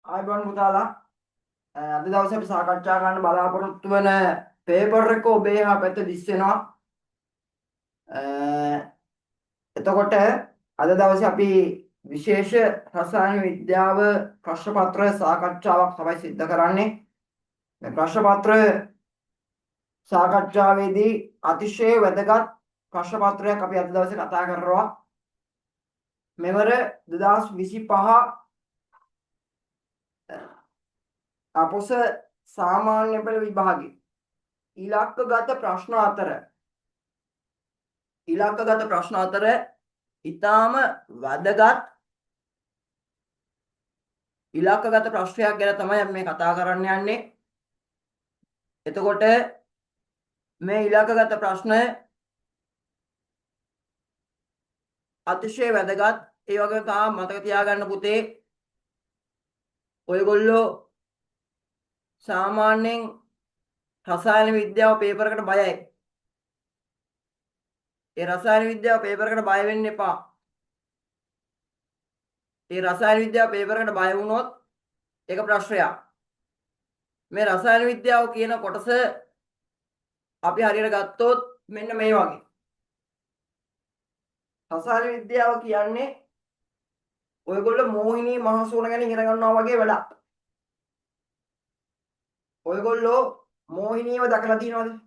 ආයිබෝන් පුතාලා අද දවසේ අපි සාකච්ඡා කරන්න බලාපොරොත්තු වෙන පේපර් එක ඔබේ හා පැත්තේ දිස් වෙනවා. එතකොට අද දවසේ අපි විශේෂ රසායන විද්‍යාව ප්‍රශ්න පත්‍ර සාකච්ඡාවක් තමයි සිද්ධ කරන්නේ. මේ ප්‍රශ්න පත්‍ර සාකච්ඡාවේදී අතිශය වැදගත් ප්‍රශ්න පත්‍රයක් අපි අද දවසේ කතා කරනවා. මෙවර 2025 අපොස සාමාන්‍ය පෙළ විභාගයේ ඉලක්කගත ප්‍රශ්න අතර ඊටාම වැදගත් ඉලක්කගත ප්‍රශ්නයක් ගැන තමයි අපි මේ කතා කරන්න යන්නේ. එතකොට මේ ඉලක්කගත ප්‍රශ්න අතිශය වැදගත්. ඒ වගේම තාම මතක තියාගන්න පුතේ, ඔයගොල්ලෝ සාමාන්‍යයෙන් රසායන විද්‍යාව පේපරකට බයයි. ඒ රසායන විද්‍යාව පේපරකට බය වෙන්න එපා. ඒ රසායන විද්‍යාව පේපරකට බය වුණොත් ඒක ප්‍රශ්නයක්. මේ රසායන විද්‍යාව කියන කොටස අපි හරියට ගත්තොත් මෙන්න මේ වගේ. රසායන විද්‍යාව කියන්නේ ඔයගොල්ලෝ මෝහිනී මහසුන ගැන ඉගෙන ගන්නවා වගේ වැඩක්. ඔයගොල්ලෝ මෝහිනීව දැකලා තියෙනවද?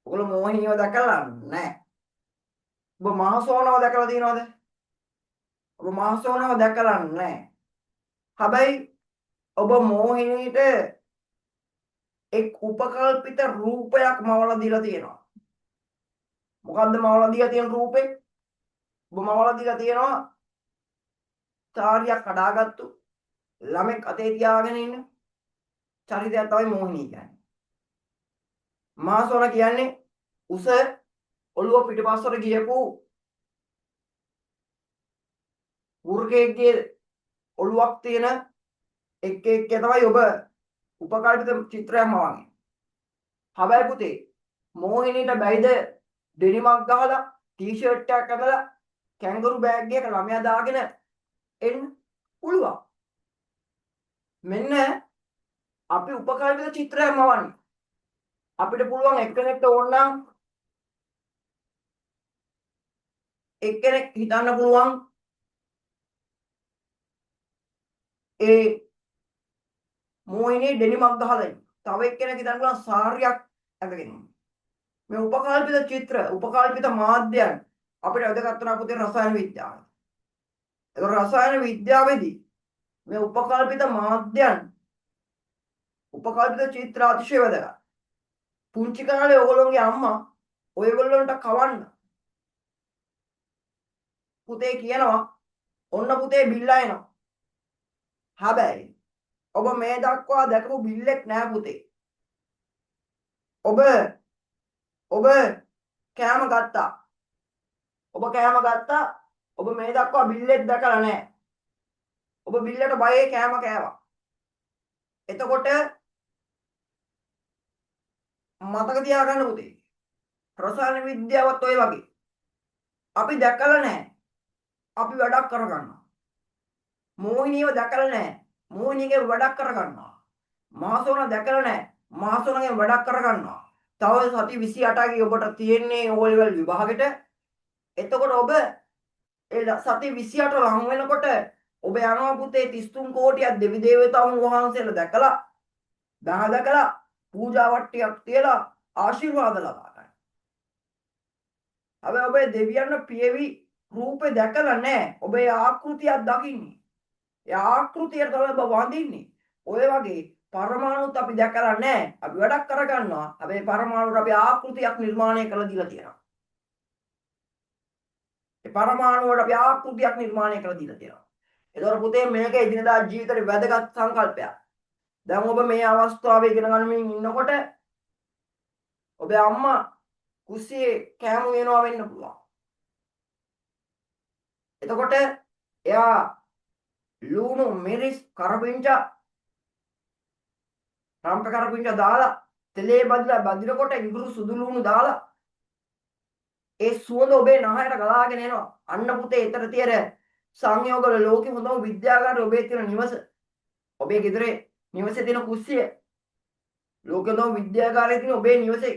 ඔයගොල්ලෝ මෝහිනීව දැකලා නැහැ. ඔබ මහසෝනව දැකලා තියෙනවද? ඔබ මහසෝනව දැකලා නැහැ. හැබැයි ඔබ මෝහිනීට එක් උපකල්පිත රූපයක් මවලා දීලා තියෙනවා. මොකද්ද මවලා දීලා තියෙන රූපේ? ඔබ මවලා දීලා තියෙනවා චාරියක් කඩාගත්තු ළමෙක් අතේ තියාගෙන ඉන්න චරිතයක් තමයි මෝහිනී කියන්නේ. මහසෝන කියන්නේ උස ඔළුව පිටපස්සට ගියපු වෘකයේ ඔළුවක් තියෙන එක් තමයි ඔබ උපකල්පිත චිත්‍රයක් මවන්නේ. හැබැයි පුතේ මෝහිනීට බැයිද ඩෙනිමක් ගහලා ටී-ෂර්ට් එකක් අඳලා කැංගරු බෑග් එකක ළමයා දාගෙන එන්න පුළුවන්. මෙන්න අපි උපකල්පිත චිත්‍රයක් මවන්නේ. අපිට පුළුවන් එක්කෙනෙක්ට ඕනනම් එක්කෙනෙක් හිතන්න පුළුවන් ඒ මෝහිනී ඩෙනිමක් ගහලා ඉන්න. තව එක්කෙනෙක් හිතන්න පුළුවන් සාරියක් ඇඳගෙන ඉන්න. මේ උපකල්පිත චිත්‍ර, උපකල්පිත මාධ්‍යයන් අපිට වැදගත් වෙනා පුතේ රසායන විද්‍යාව. ඒක රසායන විද්‍යාවේදී මේ උපකල්පිත මාධ්‍යයන්, උපකල්පිත චිත්‍ර අතිශය වැදගත්. පුංචි කාලේ ඔයගොල්ලෝගේ අම්මා ඔයගොල්ලන්ට කවන්න පුතේ කියනවා ඔන්න පුතේ බිල්ලා එනවා. හැබැයි ඔබ මේ දක්වා දැකපු බිල්ලෙක් නෑ පුතේ. ඔබ කෑම ගත්තා. ඔබ මේ දක්වා බිල්ලෙක් දැකලා නෑ. ඔබ බිල්ලට බයේ කෑම කෑවා. එතකොට මතක තියාගන්න පුතේ, රසායන විද්‍යාවත් ඔය වගේ. අපි දැකලා නෑ. අපි වැඩක් කරගන්නවා. මෝහිනීව දැකලා නෑ. මෝහිනීගේ වැඩක් කරගන්නවා. මහසෝන දැකලා නෑ. මහසෝනගේ වැඩක් කරගන්නවා. තව සති 28යි ඔබට තියෙන්නේ O level විභාගෙට. එතකොට ඔබ ඒ සති 28 ලඟ වෙනකොට ඔබ යනවා පුතේ 33 කෝටියක් දෙවි දේවතාවුන් වහන්සේලා දැකලා, දහ දැකලා, පූජා වට්ටියක් තියලා ආශිර්වාද ලබා ගන්න. හැබැයි ඔබ දෙවියන් පියවි රූපේ දැකලා නැහැ. ඔබ ඒ ආකෘතියක් දකින්නේ. ඒ ආකෘතියට තමයි ඔබ වඳින්නේ. ඔය වගේ පරමාණුත් අපි දැකලා නැහැ. අපි වැඩක් කරගන්නවා. හැබැයි පරමාණුට අපි ආකෘතියක් නිර්මාණය කරලා දීලා තියෙනවා. ඒ පරමාණුවට අපි ආකෘතියක් නිර්මාණය කරලා දීලා තියෙනවා. ඒතකොට පුතේ මේක එදිනදා ජීවිතේ වැදගත් සංකල්පයක්. දැන් ඔබ මේ අවස්ථාවේ ඉගෙන ගන්නමින් ඉන්නකොට ඔබේ අම්මා කුස්සියේ කෑම වෙනවා වෙන්න පුළුවන්. එතකොට එයා ලුණු මිරිස් කරපිංචා රම්ප කරපිංචා දාලා තෙලේ බදිනකොට ඉඟුරු සුදු ලුණු දාලා ඒ සුවඳ ඔබේ නහයට ගලාගෙන එනවා. අන්න පුතේ ඊතර තියෙන සංයෝගවල ලෝකෙ හොඳම විද්‍යාගාරය ඔබේ තියෙන නිවස. ඔබේ ගෙදරේ නිවසේ තියෙන කුස්සිය ලෝකේ හොඳම විද්‍යාගාරයේ තියෙන ඔබේ නිවසේ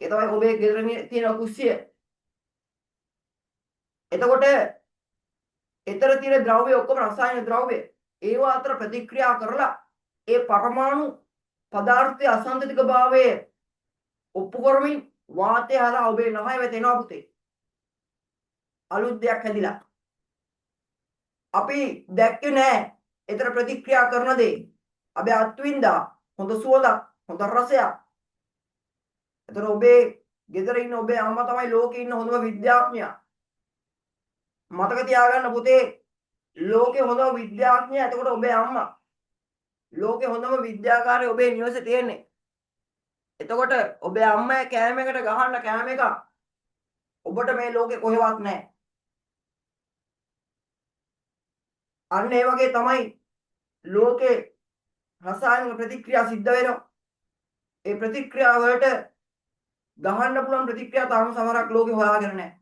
ඒ තමයි ඔබේ ගෙදර තියෙන කුස්සිය. එතකොට ඊතර තියෙන ද්‍රව්‍ය ඔක්කොම රසායනික ද්‍රව්‍ය ඒවා අතර ප්‍රතික්‍රියා කරලා ඒ පරමාණු පදාර්ථයේ අසන්තතික භාවය ඔප්පු කරමින් වාතය හරහා ඔබේ නහය වෙත එනවා පුතේ. අලුත් දෙයක් හැදිලා. අපි දැක්කේ නෑ. ඊතර ප්‍රතික්‍රියා කරන දේ. අපි අත්විඳා හොඳ සුවඳක්, හොඳ රසයක්. ඊතර ඔබේ ගෙදර ඉන්න ඔබේ අම්මා තමයි ලෝකේ ඉන්න හොඳම විද්‍යාඥයා. මතක තියාගන්න පුතේ ලෝකේ හොඳම විද්‍යාඥයා එතකොට ඔබේ අම්මා. ලෝකේ හොඳම විද්‍යාකාරය ඔබේ නිවසේ තියෙන්නේ. එතකොට ඔබේ අම්මා කෑමකට ගහන්න කෑම එක ඔබට මේ ලෝකේ කොහෙවත් නැහැ. අන්න ඒ වගේ තමයි ලෝකේ රසායනික ප්‍රතික්‍රියා සිද්ධ වෙනවා. ඒ ප්‍රතික්‍රියා වලට ගහන්න පුළුවන් ප්‍රතික්‍රියා තාම සමහරක් ලෝකේ හොයාගෙන නැහැ.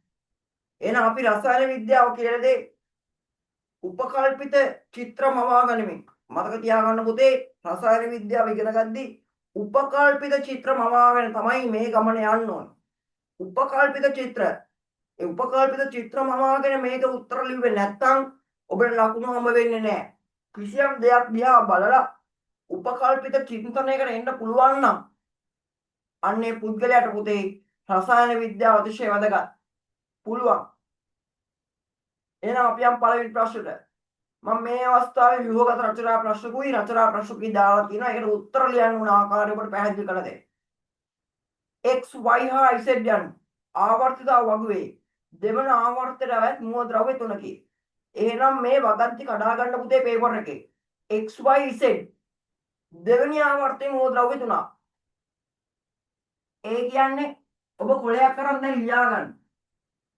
එහෙනම් අපි රසායන විද්‍යාව කියන දේ උපකල්පිත චිත්‍ර මවා ගනිමින් මතක තියාගන්න පුතේ රසායන විද්‍යාව ඉගෙන ගද්දී උපකල්පිත චිත්‍ර මවාගෙන තමයි මේ ගමන යන්න ඕන. උපකල්පිත චිත්‍ර. ඒ උපකල්පිත චිත්‍ර මවාගෙන මේක උත්තර ලිව්වේ නැත්නම් ඔබට ලකුණු හම්බ වෙන්නේ නැහැ. කිසියම් දෙයක් දිහා බලලා උපකල්පිත චින්තනයකට එන්න පුළුවන් නම් අන්නේ පුද්ගලයාට පුතේ රසායන විද්‍යාව අතිශය වැදගත්. පුළුවන්. එහෙනම් අපි යම් පළවෙනි ප්‍රශ්නෙට. මම මේ අවස්ථාවේ ව්‍යුහගත රචනා ප්‍රශ්නකුයි රචනා ප්‍රශ්නකුයි දාලා තියෙනවා. ඒකට උත්තර ලියන්න උන ආකාරය ඔබට පැහැදිලි කරලා දෙන්න. x y හා z යන ආවර්තිත වගුවේ දෙවන ආවර්තනයත් මූල ද්‍රව්‍ය තුනකි. එහෙනම් මේ වගන්ති කඩා ගන්න පුතේ පේපර් එකේ. x y z දෙවෙනි ආවර්තනයේ මූල ද්‍රව්‍ය තුනක්. ඒ කියන්නේ ඔබ කොලයක් කරන් දැන් ලියා ගන්න.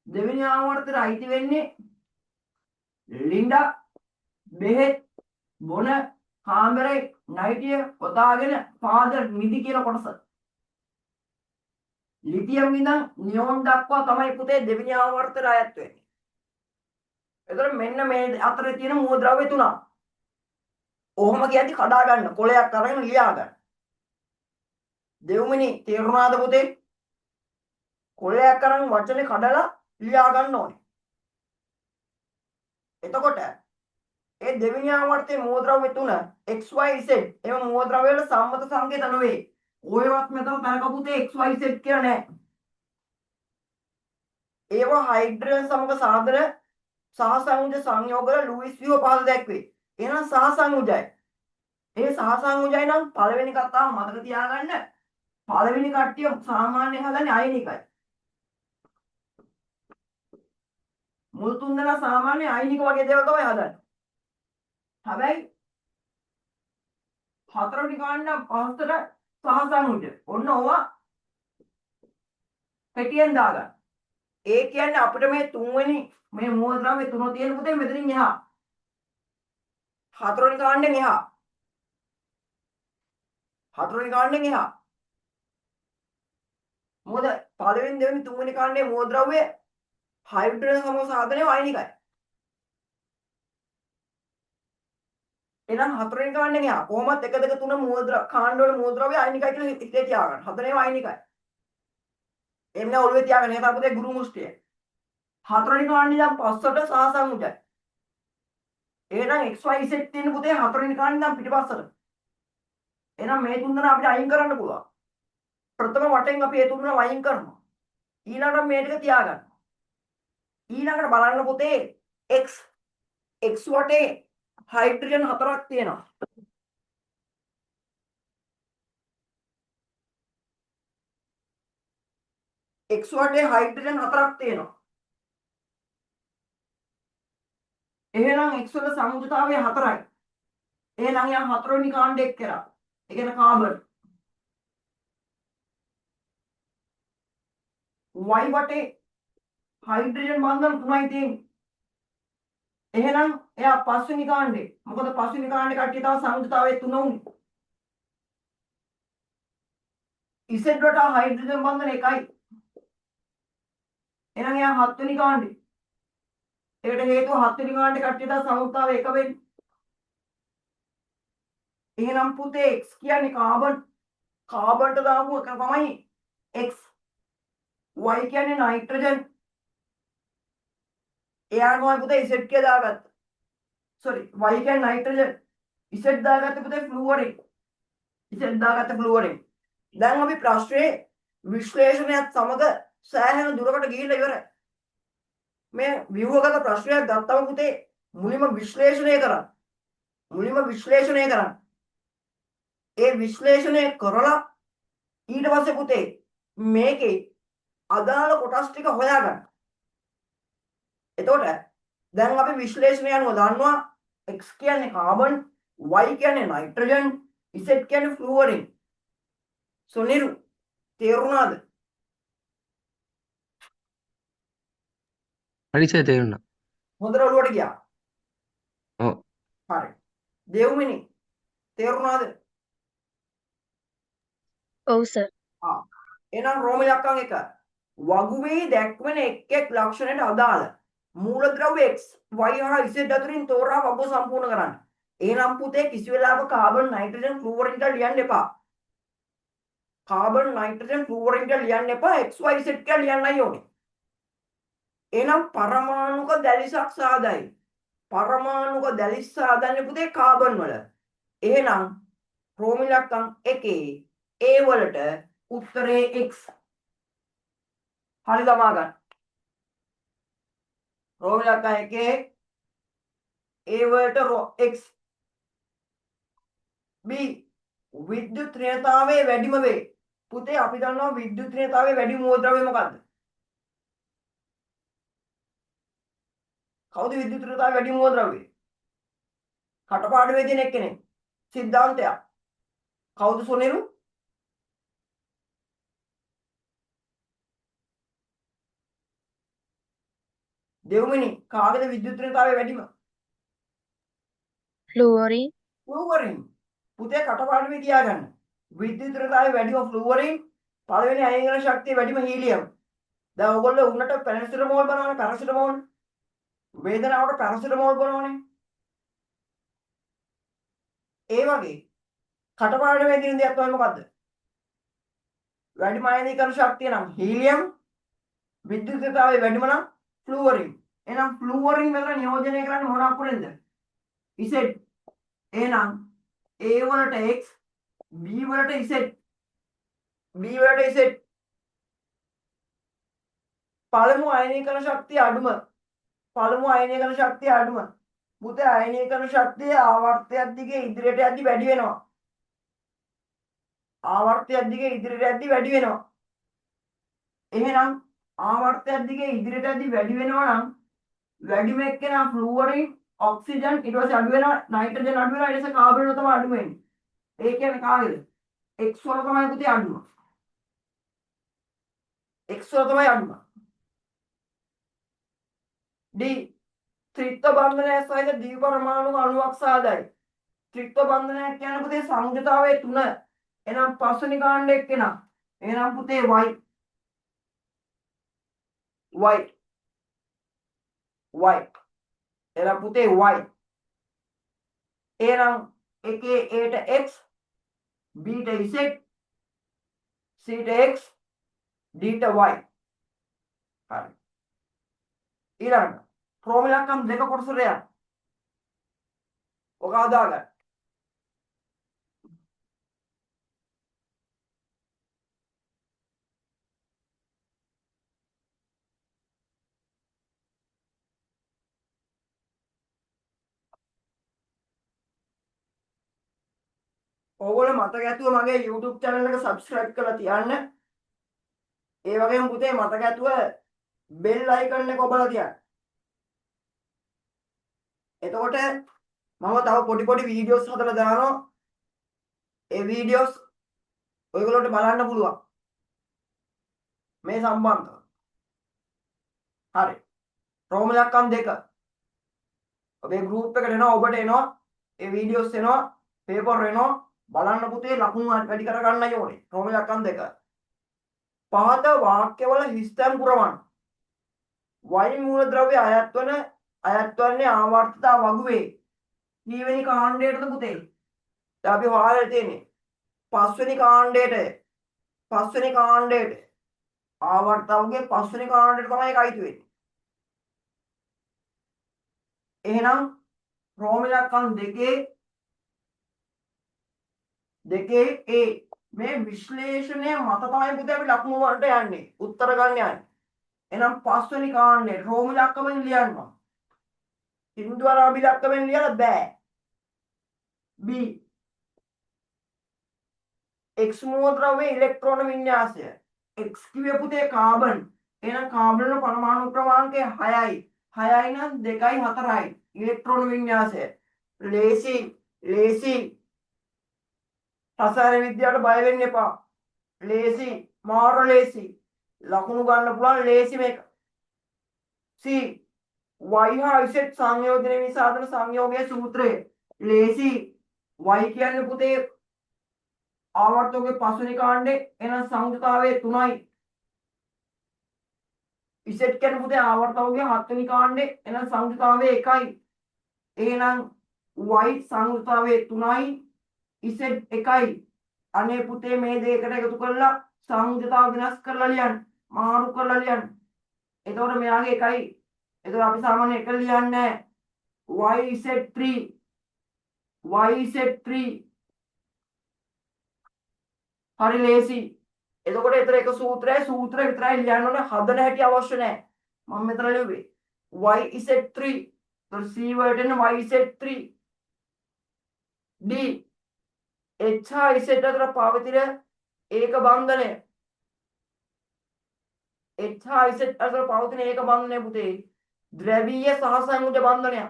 දෙවෙනි ආවර්තනයේ අයිති වෙන්නේ ලින්ඩා බෙහෙත් බොන කාමරේ නයිටිය පොතාගෙන ෆාදර් නිදි කියන කොටස. ලිතියම් ඉඳන් නියොන් දක්වා තමයි පුතේ දෙවෙනි ආවර්තනය අයත් වෙන්නේ. එතකොට මෙන්න මේ අතරේ තියෙන මූල ද්‍රව්‍ය තුනක්. ඔහොම කියද්දි කඩා ගන්න කොලයක් අරගෙන ලියා ගන්න. දෙවුමිනි තේරුණාද පුතේ? කොලයක් අරන් වචනේ කඩලා ලියා ගන්න ඕනේ. එතකොට ඒ දෙවෙනි ආවර්තයේ මූල ද්‍රව්‍ය තුන x y z එම මූල ද්‍රව්‍ය වල සම්මත සංකේත නොවේ. ඔයවත් මෙතන තනක පුතේ x y z කියලා නැහැ. ඒවා හයිඩ්‍රජන් සමග සාදර සහසංයුජ සංයෝගවල ලුයිස් ව්‍යුහ පහළ දැක්වේ. එහෙනම් සහසංයුජයි. ඒ සහසංයුජයි නම් පළවෙනි කතාව මතක තියාගන්න. පළවෙනි කට්ටිය සාමාන්‍යයෙන් හදන්නේ අයනිකයි. මුල් තුන් දෙනා සාමාන්‍ය අයනික වගේ දේවල් තමයි හදන්නේ. හැබැයි හතරවෙනි කාණ්ඩ පහතර සහසංයුජ. ඔන්න ඕවා පෙටියෙන් දාගන්න. ඒ කියන්නේ අපිට මේ තුන්වෙනි මේ මූල ද්‍රව්‍ය තුන තියෙන පුතේ මෙතනින් එහා. හතරවෙනි කාණ්ඩෙන් එහා. හතරවෙනි කාණ්ඩෙන් එහා. මොකද පළවෙනි දෙවෙනි තුන්වෙනි කාණ්ඩයේ මූල ද්‍රව්‍ය හයිඩ්‍රජන් සමග සාධනය අයනිකයි. එහෙනම් හතරවෙනි කාණ්ඩෙන් එහා කොහොමත් 1 2 3 මූල කාණ්ඩ වල මූල ද්‍රව්‍ය අයනිකයි කියලා හිතේ තියාගන්න. හතරේම අයනිකයි. එන්න ඔළුවේ තියාගන්න. ඒක තමයි ගුරු මුස්තිය. හතරවෙනි කාණ්ඩේ දැන් පස්සට සහසංයුජයි. එහෙනම් xy z තියෙන පුතේ හතරවෙනි කාණ්ඩේ දැන් පිටිපස්සට. එහෙනම් මේ තුන් දෙනා අපිට අයින් කරන්න පුළුවන්. ප්‍රථම වටෙන් අපි මේ තුන් දෙනා අයින් කරනවා. ඊළඟට මේ ටික තියාගන්න. ඊළඟට බලන්න පුතේ x වටේ හයිඩ්‍රජන් හතරක් තියෙනවා. x වටේ හයිඩ්‍රජන් හතරක් තියෙනවා. එහෙනම් x වල සංයුජතාවය 4යි. එහෙනම් යා හතරවෙනි කාණ්ඩයක් කරා. ඒ කියන්නේ කාබන්. y වටේ හයිඩ්‍රජන් බන්ධන 3යි තියෙන්නේ. එහෙනම් එයා පස්වෙනි කාණ්ඩේ. මොකද පස්වෙනි කාණ්ඩේ කට්ටිය තව සංයුජතාවය 3 උනේ. z වලට හයිඩ්‍රජන් බන්ධන 1යි. එහෙනම් එයා 7 වෙනි කාණ්ඩේ. ඒකට හේතුව 7 වෙනි කාණ්ඩේ කට්ටිය තව සංයුජතාවය 1 වෙන්නේ. එහෙනම් පුතේ x කියන්නේ කාබන්ට දාපු එක තමයි x. y කියන්නේ නයිට්‍රජන්. එයාට තමයි පුතේ z කියලා දාගත්තා. sorry y කියන්නේ නයිට්‍රජන්. z දාගත්ත පුතේ ෆ්ලුවරින්. z දාගත්ත ෆ්ලුවරින්. දැන් අපි ප්‍රශ්නේ විශ්ලේෂණයත් සමග සෑහෙන දුරකට ගිහිල්ලා ඉවරයි. මේ ව්‍යුහගත ප්‍රශ්නයක් ගත්තම පුතේ මුලින්ම විශ්ලේෂණය කරන්න. ඒ විශ්ලේෂණය කරලා ඊට පස්සේ පුතේ මේකේ අදාළ කොටස් ටික හොයාගන්න. එතකොට දැන් අපි විශ්ලේෂණය අනුව දන්නවා x කියන්නේ කාබන්, y කියන්නේ නයිට්‍රජන්, z කියන්නේ ෆ්ලුවරින්. සොනිරු තේරුණාද? හරි සර් තේරුණා. හොඳට ඔළුවට ගියා. ඔව්. හරි. දේව්මිනි තේරුණාද? ඔව් සර්. එහෙනම් රෝම ඉලක්කම් 1 වගුවේ දැක්වෙන එක් ලක්ෂණයට අදාළ මූලද්‍රව්‍ය x y හා z අතරින් තෝරා වගුව සම්පූර්ණ කරන්න. එහෙනම් පුතේ කිසි වෙලාවක කාබන් නයිට්‍රජන් ෆ්ලුවරින් කියලා ලියන්න එපා. කාබන් නයිට්‍රජන් ෆ්ලුවරින් කියලා ලියන්න එපා, x y z කියලා ලියන්නයි ඕනේ. එහෙනම් පරමාණුක දැලිසක් සාදයි. පරමාණුක දැලිස් සාදන්නේ පුතේ කාබන් වල. එහෙනම් රෝම ඉලක්කම් 1 A වලට උත්තරේ x. හරි ළමා ගන්න. රෝම ඉලක්කම් 1 A වලට x. B විද්‍යුත් ඍණතාවයේ වැඩිම වේ. පුතේ අපි දන්නවා විද්‍යුත් ඍණතාවයේ වැඩිම මූලද්‍රව්‍ය මොකද්ද? කවුද විද්‍යුත් ඍණතාවයේ වැඩිම මූලද්‍රව්‍ය? කටපාඩමේ තියෙන එක්කෙනෙක්. සිද්ධාන්තයක්. කවුද සොනිරු? දෙව්මිනි කාගේද විද්‍යුත් ඍණතාවයේ වැඩිම? ෆ්ලුවරින්. ෆ්ලුවරින්. පුතේ කටපාඩමේ තියාගන්න. විද්‍යුත් ඍණතාවයේ වැඩිම ෆ්ලුවරින්, පළවෙනි අයනිකරණ ශක්තිය වැඩිම හීලියම්. දැන් ඔයගොල්ලෝ උන්නට පැරසිටමෝල් බලනවානේ පැරසිටමෝල්. වේදනාවට පැරසිටමෝල් බලනවානේ. ඒ වගේ කටපාඩමේ තියෙන දෙයක් තමයි මොකද්ද? වැඩිම අයනීකරණ ශක්තිය නම් හීලියම්, විද්‍යුත් ඍණතාවයේ වැඩිම නම් ෆ්ලුවරින්. එහෙනම් ෆ්ලුවරින් මෙතන නියෝජනය කරන්නේ මොන අකුරෙන්ද? Z. එහෙනම් A වලට x, B වලට Z. පළමු අයනීකරණ ශක්තිය අඩුම. පුතේ අයනීකරණ ශක්තිය ආවර්තයක් දිගේ ඉදිරියට යද්දි වැඩි වෙනවා. එහෙනම් ආවර්තයක් දිගේ ඉදිරියට යද්දි වැඩි වෙනවා නම් වැඩිම එක්කෙනා ෆ්ලුවරින්, ඔක්සිජන්, ඊට පස්සේ අඩු වෙනවා නයිට්‍රජන් අඩු වෙනවා, ඊට පස්සේ කාබන් වල තමයි අඩු වෙන්නේ. ඒ කියන්නේ කාගේද? x වල තමයි පුතේ අඩුම. D ත්‍රිත්ව බන්ධනය සහිත ද්විපරමාණු අණුවක් සාදයි. ත්‍රිත්ව බන්ධනයක් කියන්නේ පුතේ සංයුතතාවයේ 3. එහෙනම් පස්වෙනි කාණ්ඩ එක්කෙනා. එහෙනම් පුතේ y. එහෙනම් පුතේ y. එහෙනම් එකේ a ට x, b ට z, c ට x, d ට y. හරි. ඊළඟ රෝම ඉලක්කම් 2 කොටසට යන්න. ඔක හදාගන්න. ඕගොල්ලෝ මතක ඇතුව මගේ YouTube channel එක subscribe කරලා තියන්න. ඒ වගේම පුතේ මතක ඇතුව bell icon එක ඔබලා තියන්න. එතකොට මම තව පොඩි වීඩියෝස් හදලා දානවා. ඒ වීඩියෝස් ඔයගොල්ලන්ට බලන්න පුළුවන්. මේ සම්බන්ධව. හරි. රෝම ඉලක්කම් 2. ඔබේ group එකට එනවා, ඔබට එනවා. ඒ වීඩියෝස් එනවා, පේපර් එනවා. බලන්න පුතේ ලකුණු වැඩි කර ගන්නයි ඕනේ. රෝම ඉලක්කම් 2. පහත වාක්‍යවල හිස්තැන් පුරවන්න. y මූලද්‍රව්‍ය අයත් වන්නේ ආවර්තිතා වගුවේ. කීවෙනි කාණ්ඩයටද පුතේ? දැන් අපි හොයාගෙන තියෙන්නේ පස්වෙනි කාණ්ඩයට ආවර්තවගේ පස්වෙනි කාණ්ඩයට තමයි ඒක අයිති වෙන්නේ. එහෙනම් රෝම ඉලක්කම් දෙකේ A මේ විශ්ලේෂණය මත තමයි පුතේ අපි ලකුණු වලට යන්නේ. උත්තර ගන්න යන්නේ. එහෙනම් පස්වෙනි කාණ්ඩේ රෝම ඉලක්කමෙන් ලියන්නවා. හින්දු අරාබි ඉලක්කමෙන් ලියලා බෑ. B X මූලද්‍රව්‍යයේ ඉලෙක්ට්‍රෝන වින්‍යාසය. X කිව්වේ පුතේ කාබන්. එහෙනම් කාබන් වල පරමාණු ක්‍රමාංකය 6යි. 6යි නම් 2යි 4යි. ඉලෙක්ට්‍රෝන වින්‍යාසය. ලේසි රසායන විද්‍යාවට බය වෙන්න එපා. ලේසි මාර ලේසි. ලකුණු ගන්න පුළුවන් ලේසි මේක. C y හා z සංයෝජන විසාධන සංයෝගයේ සූත්‍රය. ලේසි y කියන්නේ පුතේ ආවර්තකයේ පස්වෙනි කාණ්ඩේ එන සංයුතතාවයේ 3යි. z කියන්නේ පුතේ ආවර්තකයේ 7 වෙනි කාණ්ඩේ එන සංයුතතාවයේ 1යි. එහෙනම් y සංයුතතාවයේ 3යි z 1යි. අනේ පුතේ මේ දෙකට එකතු කරලා සංයුතතාව විනාශ කරලා ලියන්න. මාරු කරලා ලියන්න. එතකොට මෙයාගේ 1යි. එතකොට අපි සාමාන්‍ය 1 ලියන්නේ YZ3 හරි ලේසි. එතකොට ඊතර එක සූත්‍රය විතරයි ලියන්න ඕනේ. හදන හැටි අවශ්‍ය නැහැ. මම මෙතන ලියුවේ YZ3. එතකොට C වලට එන YZ3 D H හා Z අතර පවතින ඒක බන්ධනය. H හා Z අතර පවතින ඒක බන්ධනය පුතේ ද්‍රවීය සහ සංයුජ බන්ධනයක්.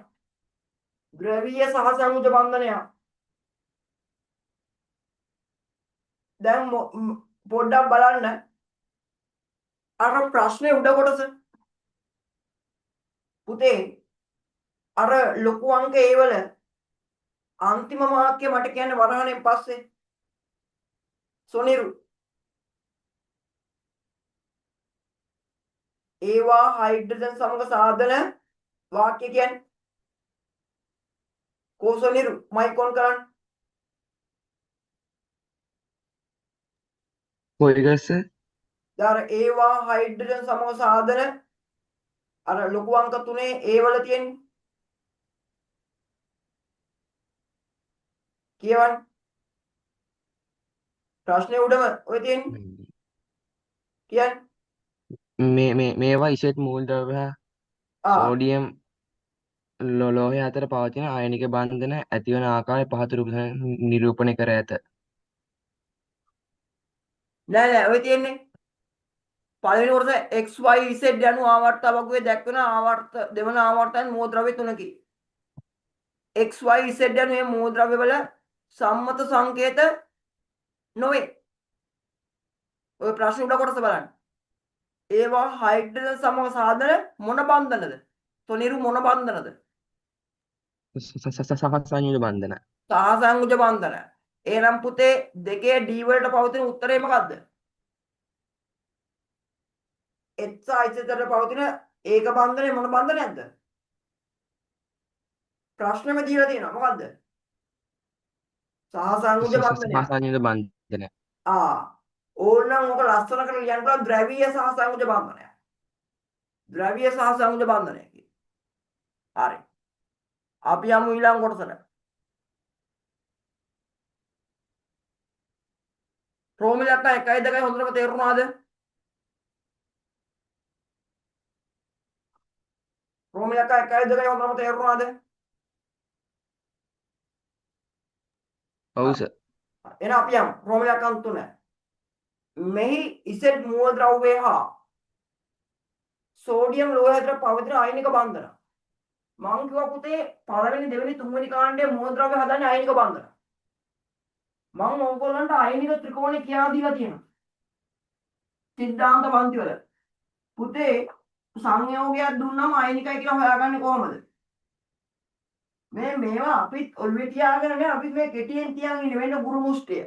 දැන් පොඩ්ඩක් බලන්න අර ප්‍රශ්නේ උඩ කොටස පුතේ අර ලොකු අංක A වල අන්තිම වාක්‍ය මට කියන්න වරහණෙන් පස්සේ සොනිරු ඒවා හයිඩ්‍රජන් සමග සාධන වාක්‍ය කියන්නේ කොසොනිරු මයික් ඔන් කරන්න. කොයිගස්ස දැන් ඒවා හයිඩ්‍රජන් සමග සාධන අර ලොකු අංක 3 A වල තියෙන්නේ කියවන්න. ප්‍රශ්නේ උඩම ඔය තියෙන්නේ කියන්නේ මේවා ඉසෙට් මූලද්‍රව්‍ය හා සෝඩියම් ලෝහය අතර පවතින ආයනික බන්ධන ඇතිවන ආකාරය පහත නිරූපණය කර ඇත. නෑ ඔය තියෙන්නේ පළවෙනි කොටස x y z යනු ආවර්තවකයේ දැක්වෙන දෙවන ආවර්තයන් මූලද්‍රව්‍ය තුනකි. x y z යනු මේ මූලද්‍රව්‍ය වල සම්මත සංකේත නොවේ. ඔය ප්‍රශ්න උඩ කොටස බලන්න. ඒවා හයිඩ්‍රජන් සමග සාධන මොන බන්ධනද? තොනිරු මොන බන්ධනද? සහසංයුජ බන්ධන. සහසංයුජ බන්ධන. එහෙනම් පුතේ දෙකේ D වලට පවතින උත්තරේ මොකද්ද? H සහ Z අතර පවතින ඒක බන්ධනේ මොන බන්ධනයක්ද? ප්‍රශ්නෙම දීලා තියෙනවා මොකද්ද? සහසංයුජ බන්ධනය. සහසංයුජ බන්ධන. ඕනනම් ඔක ලස්සන කරලා ලියන්න පුළුවන් ද්‍රවීය සහසංයුජ බන්ධනය. ද්‍රවීය සහසංයුජ බන්ධනය කියන්නේ. හරි. අපි යමු ඊළඟ කොටසට. රෝම ඉලක්ක 1යි 2යි හොඳටම තේරුණාද? රෝම ඉලක්ක 1යි 2යි හොඳටම තේරුණාද? ඔව් සර්. එහෙනම් අපි යමු රෝම ඉලක්කම් 3. මෙහි ඉසෙට් මූලද්‍රව්‍ය හා සෝඩියම් ලෝහය අතර පවතින ආයනික බන්ධන. මම කිව්වා පුතේ පළවෙනි දෙවෙනි තුන්වෙනි කාණ්ඩයේ මූලද්‍රව්‍ය හදන්නේ ආයනික බන්ධන. මම ඕගොල්ලන්ට ආයනික ත්‍රිකෝණය කියා දීලා තියෙනවා. සිද්ධාන්ත පන්ති වල. පුතේ සංයෝගයක් දුන්නාම ආයනිකයි කියලා හොයාගන්නේ කොහොමද? මේවා අපි ඔල්වේ තියාගෙන නේ අපි මේ කෙටියෙන් තියන් ඉන්නේ වෙන ගුරු මුෂ්ටිය.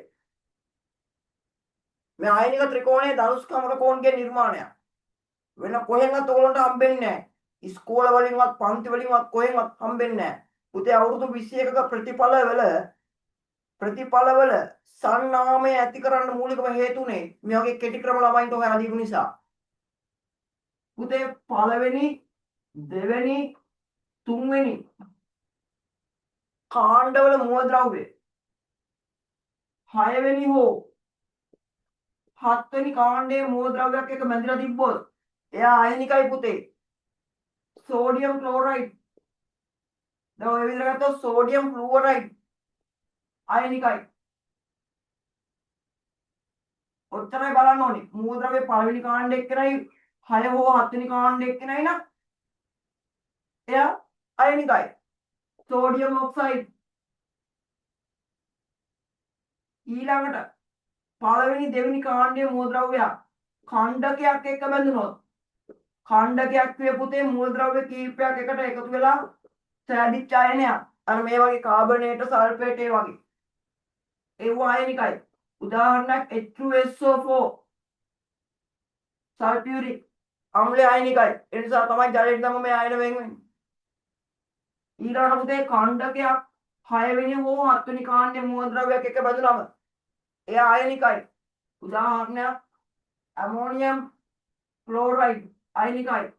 මේ ආයනික ත්‍රිකෝණයේ ධනුෂ්කමක කෝණයේ නිර්මාණයක්. වෙන කොහෙන්වත් ඔයගොල්ලන්ට හම්බෙන්නේ නැහැ. ඉස්කෝල වලින්වත් පන්ති වලින්වත් කොහෙන්වත් හම්බෙන්නේ නැහැ. පුතේ අවුරුදු 21ක ප්‍රතිඵල වල ප්‍රතිඵලවල සන්නාමය ඇති කරන්න මූලිකම හේතුනේ මේ වගේ කෙටි ක්‍රම ළමයින්ට හොයලා දීපු නිසා. පුතේ පළවෙනි දෙවෙනි තුන්වෙනි කාණ්ඩවල මූලද්‍රව්‍ය 6 වෙනි හෝ 7 වෙනි කාණ්ඩයේ මූලද්‍රව්‍යයක් එක බැඳලා තිබ්බොත් එයා අයනිකයි පුතේ. Sodium chloride. දැන් ඔය විදිහට ගත්තොත් සෝඩියම් ෆ්ලුවරයිඩ් අයනිකයි. ඔච්චරයි බලන්න ඕනේ. මූලද්‍රව්‍ය පළවෙනි කාණ්ඩ එක්කනයි 6 හෝ 7 වෙනි කාණ්ඩ එක්කනයි නම් එයා අයනිකයි. Sodium oxide. ඊළඟට පළවෙනි දෙවෙනි කාණ්ඩයේ මූලද්‍රව්‍යයක් ඛණ්ඩකයක් එක්ක බැඳුනොත් ඛණ්ඩකයක් වේ පුතේ මූලද්‍රව්‍ය කීපයක් එකට එකතු වෙලා සෑදිච්ච අයනයක්. අර මේ වගේ කාබනේට සල්ෆේට් ඒ වගේ. ඒව අයනිකයි. උදාහරණයක් H2SO4 සල්ෆියුරික් අම්ලය අයනිකයි. ඒ නිසා තමයි ජලයට තම මේ අයන වෙන් වෙන්නේ. ඊළඟට පුතේ ඛණ්ඩකයක් 6 වෙනි හෝ 7 වෙනි කාණ්ඩයේ මූලද්‍රව්‍යයක් එක්ක බැඳුනම එයා අයනිකයි. උදාහරණයක් ඇමෝනියම් ක්ලෝරයිඩ් අයනිකයි.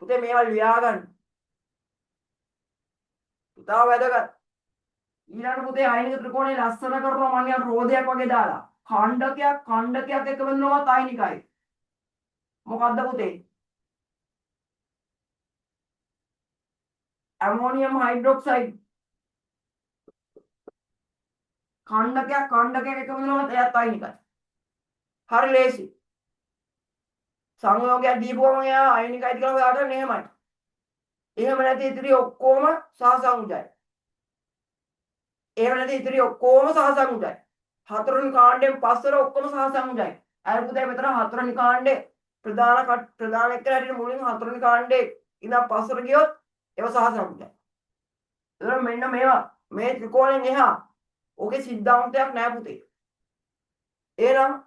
පුතේ මේවා ලියා ගන්න. පුතා වැදගත්. ඊළඟ පුතේ අයනික ත්‍රිකෝණය ලස්සන කරනවා මම යන රෝදයක් වගේ දාලා. ඛණ්ඩකයක් එක බඳිනවත් අයනිකයි. මොකද්ද පුතේ? Ammonium hydroxide. ඛණ්ඩකයක් එක බඳිනවත් එයත් අයනිකයි. හරි ලේසි. සංයෝගයක් දීපුවම එයා අයනිකයි කියලා ඔයාට මෙහෙමයි. එහෙම නැති ඉතිරි ඔක්කොම සහසංයුජයි. එහෙම නැති ඉතිරි ඔක්කොම සහසංයුජයි. හතරවෙනි කාණ්ඩයෙන් පස්සට ඔක්කොම සහසංයුජයි. අර පුතේ මෙතන හතරවෙනි කාණ්ඩේ ප්‍රධාන එක්ක හැටියට මුලින් හතරවෙනි කාණ්ඩේ ඉඳන් පස්සට ගියොත් ඒව සහසංයුජයි. එතන මෙන්න මේවා මේ ත්‍රිකෝණයෙන් එහා ඔගේ සිද්ධාන්තයක් නෑ පුතේ. එහෙනම්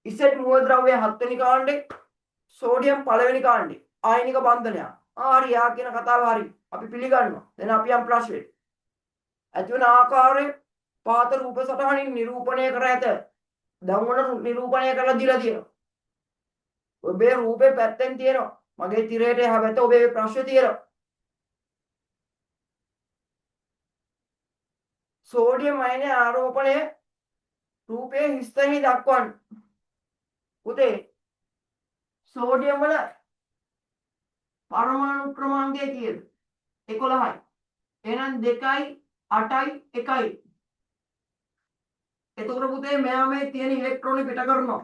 ඉසෙට් මූලද්‍රව්‍ය 7 වෙනි කාණ්ඩේ සෝඩියම් පළවෙනි කාණ්ඩේ ආයනික බන්ධනයක්. හරි යා කියන කතාව හරි. අපි පිළිගන්නවා. දැන් අපි යම් ප්‍රශ්නෙට. ඇතිවන ආකාරයේ පාත රූප සටහනින් නිරූපණය කර ඇත. දවුන නිරූපණය කරලා දීලා තියෙනවා. ඔබේ රූපේ පැත්තෙන් තියෙනවා. මගේ තිරයට එහා පැත්ත ඔබේ ප්‍රශ්නේ තියෙනවා. සෝඩියම් අයනය ආරෝපණය රූපයේ හිස්තැනි දක්වන්න. පුතේ සෝඩියම් වල පරමාණු ක්‍රමාංකය කීයද? 11යි. එහෙනම් 2යි 8යි 1යි. එතකොට පුතේ මෙයා මේ තියෙන ඉලෙක්ට්‍රෝන පිට කරනවා.